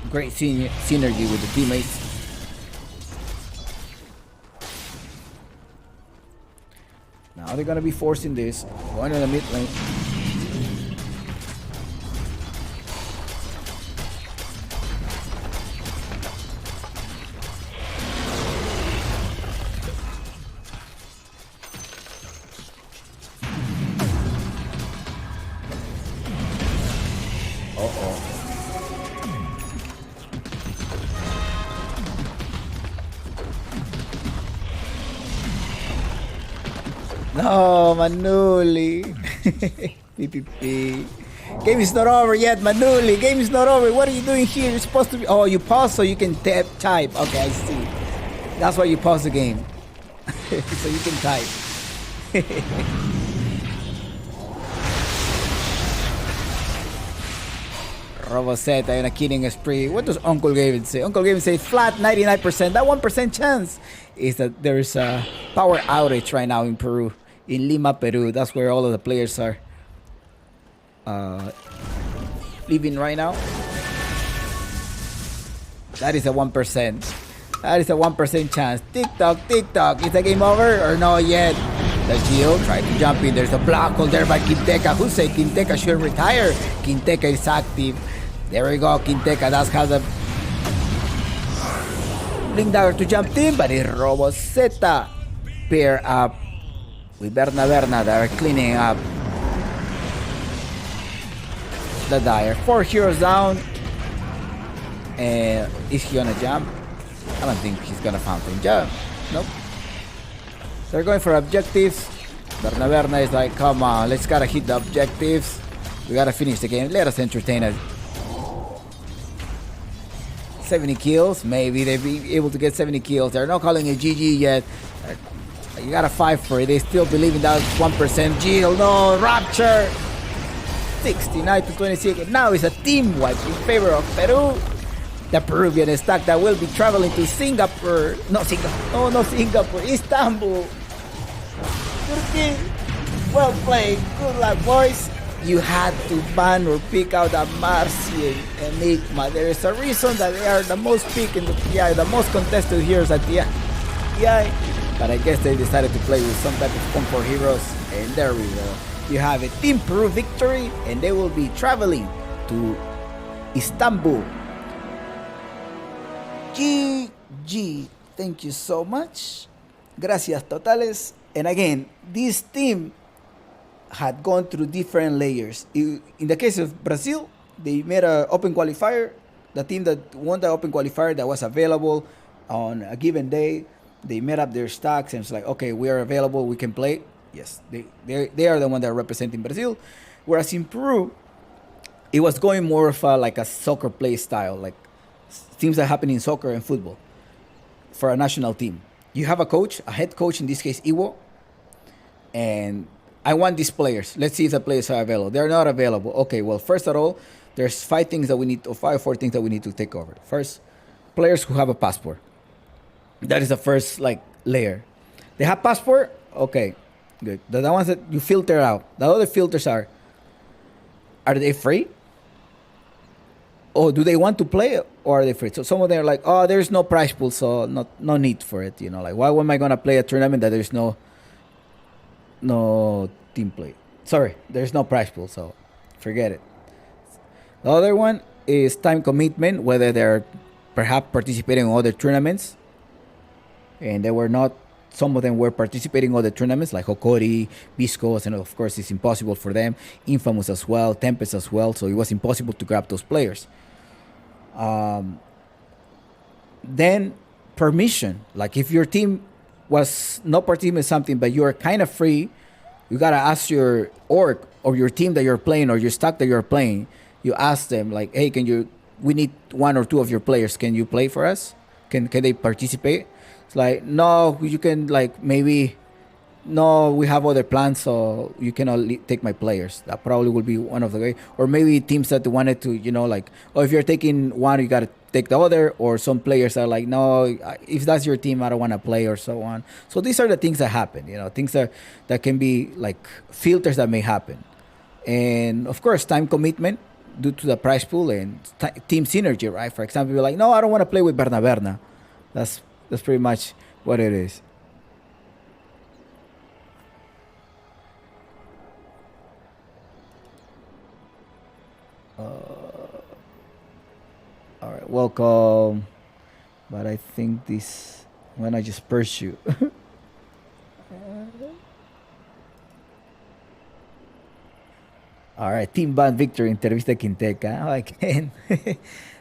great synergy with the teammates. Now they're gonna be forcing this, going to the mid lane. No, Manuli. PPP. Game is not over yet, Manuli. Game is not over. What are you doing here? You're supposed to be... Oh, you pause so you can type. Okay, I see. That's why you pause the game. So you can type. Robosetta and a killing spree. What does Uncle Gavin say? Uncle Gavin say flat 99%. That 1% chance is that there's a power outage right now in Peru. In Lima, Peru. That's where all of the players are living right now. That is a 1%. That is a 1% chance. Tick-tock, tick-tock. Is the game over or not yet? The Geo tried to jump in. There's a block hold there by Quinteca. Who said Quinteca should retire? Quinteca is active. There we go, Quinteca. That's how the Blink Dagger to jump in, but it's Robosetta pair up with Berna that are cleaning up the Dire. 4 heroes down. And is he gonna jump? I don't think he's gonna fountain jump. Nope. They're going for objectives. Berna is like, come on, let's gotta hit the objectives. We gotta finish the game. Let us entertain it. 70 kills. Maybe they'll be able to get 70 kills. They're not calling it GG yet. You gotta fight for it. They still believe in that 1%. Jill, no, Rapture. 69 to 26. And now it's a team wipe in favor of Peru. The Peruvian stack that will be traveling to Singapore. No, Singapore. Oh, no, Singapore. Istanbul. Turkey. Well played. Good luck, boys. You had to ban or pick out a Marcy and Enigma. There is a reason that they are the most picked in the TI, the most contested heroes at the TI. But I guess they decided to play with some type of comfort heroes. And there we go. You have a Team Peru victory, and they will be traveling to Istanbul. GG. Thank you so much. Gracias totales. And again, this team had gone through different layers. In the case of Brazil, they made an open qualifier. The team that won the open qualifier that was available on a given day, they made up their stacks and it's like, okay, we are available, we can play. Yes, they are the one that are representing Brazil. Whereas in Peru, it was going more of like a soccer play style, like things that happen in soccer and football for a national team. You have a coach, a head coach, in this case, Iwo, and I want these players. Let's see if the players are available. They're not available. Okay, well, first of all, there's 4 things that we need to take over. First, players who have a passport. That is the first layer. They have passport? Okay, good. The ones that you filter out. The other filters are they free? Oh, do they want to play or are they free? So some of them are like, oh, there's no prize pool, so no need for it. You know, like, why am I going to play a tournament that there's no team play? Sorry, there's no prize pool, so forget it. The other one is time commitment, whether they're perhaps participating in other tournaments. And they were not, some of them were participating in other tournaments like Hokori, Viscos, and of course it's impossible for them. Infamous as well, Tempest as well, so it was impossible to grab those players. Then permission, like if your team was not participating in something but you're kind of free, you gotta ask your org or your team that you're playing or your stack that you're playing. You ask them like, hey, we need 1 or 2 of your players, can you play for us? Can they participate? It's like, no, you can maybe no, we have other plans, so you cannot take my players. That probably will be one of the way. Or maybe teams that wanted to, like, oh, if you're taking one, you got to take the other. Or some players are like, no, if that's your team, I don't want to play, or so on. So these are the things that happen, things that can be like filters that may happen. And of course, time commitment due to the prize pool and team synergy, right? For example, you're like, no, I don't want to play with Berna. That's pretty much what it is. All right, welcome. But I think this, when I just pursue. All right, Team Band Victory, Entrevista Quinteca. I can.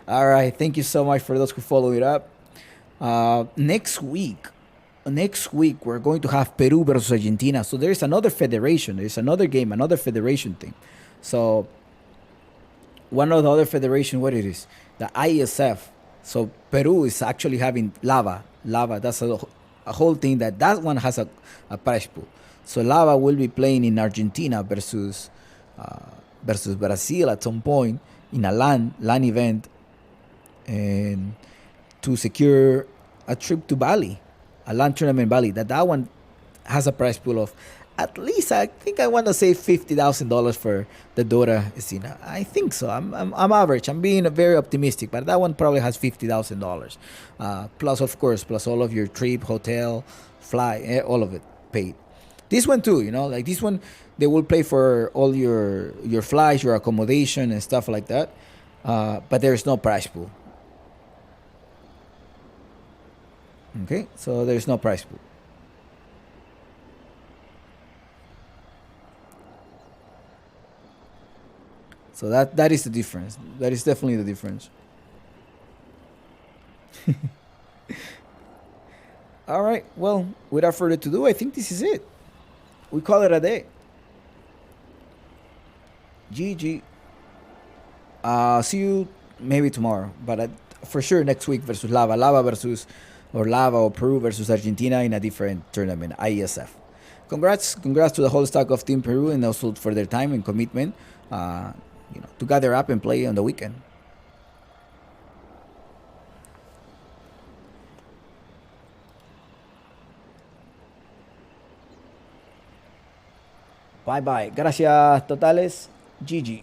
All right, thank you so much for those who follow it up. Next week, we're going to have Peru versus Argentina. So there's another federation. There's another game, another federation thing. So one of the other federation, what it is, the ISF. So Peru is actually having Lava. That's a whole thing that one has a prize pool. So Lava will be playing in Argentina versus Brazil at some point in a LAN event, and to secure a trip to Bali, a LAN tournament Bali. That one has a prize pool of at least, I think I want to say $50,000 for the Dota Escena. I think so. I'm average. I'm being very optimistic, but that one probably has $50,000. Plus, of course, plus all of your trip, hotel, fly, all of it paid. This one too, like this one, they will pay for all your flights, your accommodation, and stuff like that. But there is no prize pool. Okay, so there's no prize pool. So that is the difference. That is definitely the difference. All right. Well, without further ado, I think this is it. We call it a day. GG. See you maybe tomorrow, but for sure next week versus Lava versus, or Lava or Peru versus Argentina in a different tournament, ISF. Congrats to the whole stack of Team Peru, and also for their time and commitment. To gather up and play on the weekend. Bye bye. Gracias totales. GG.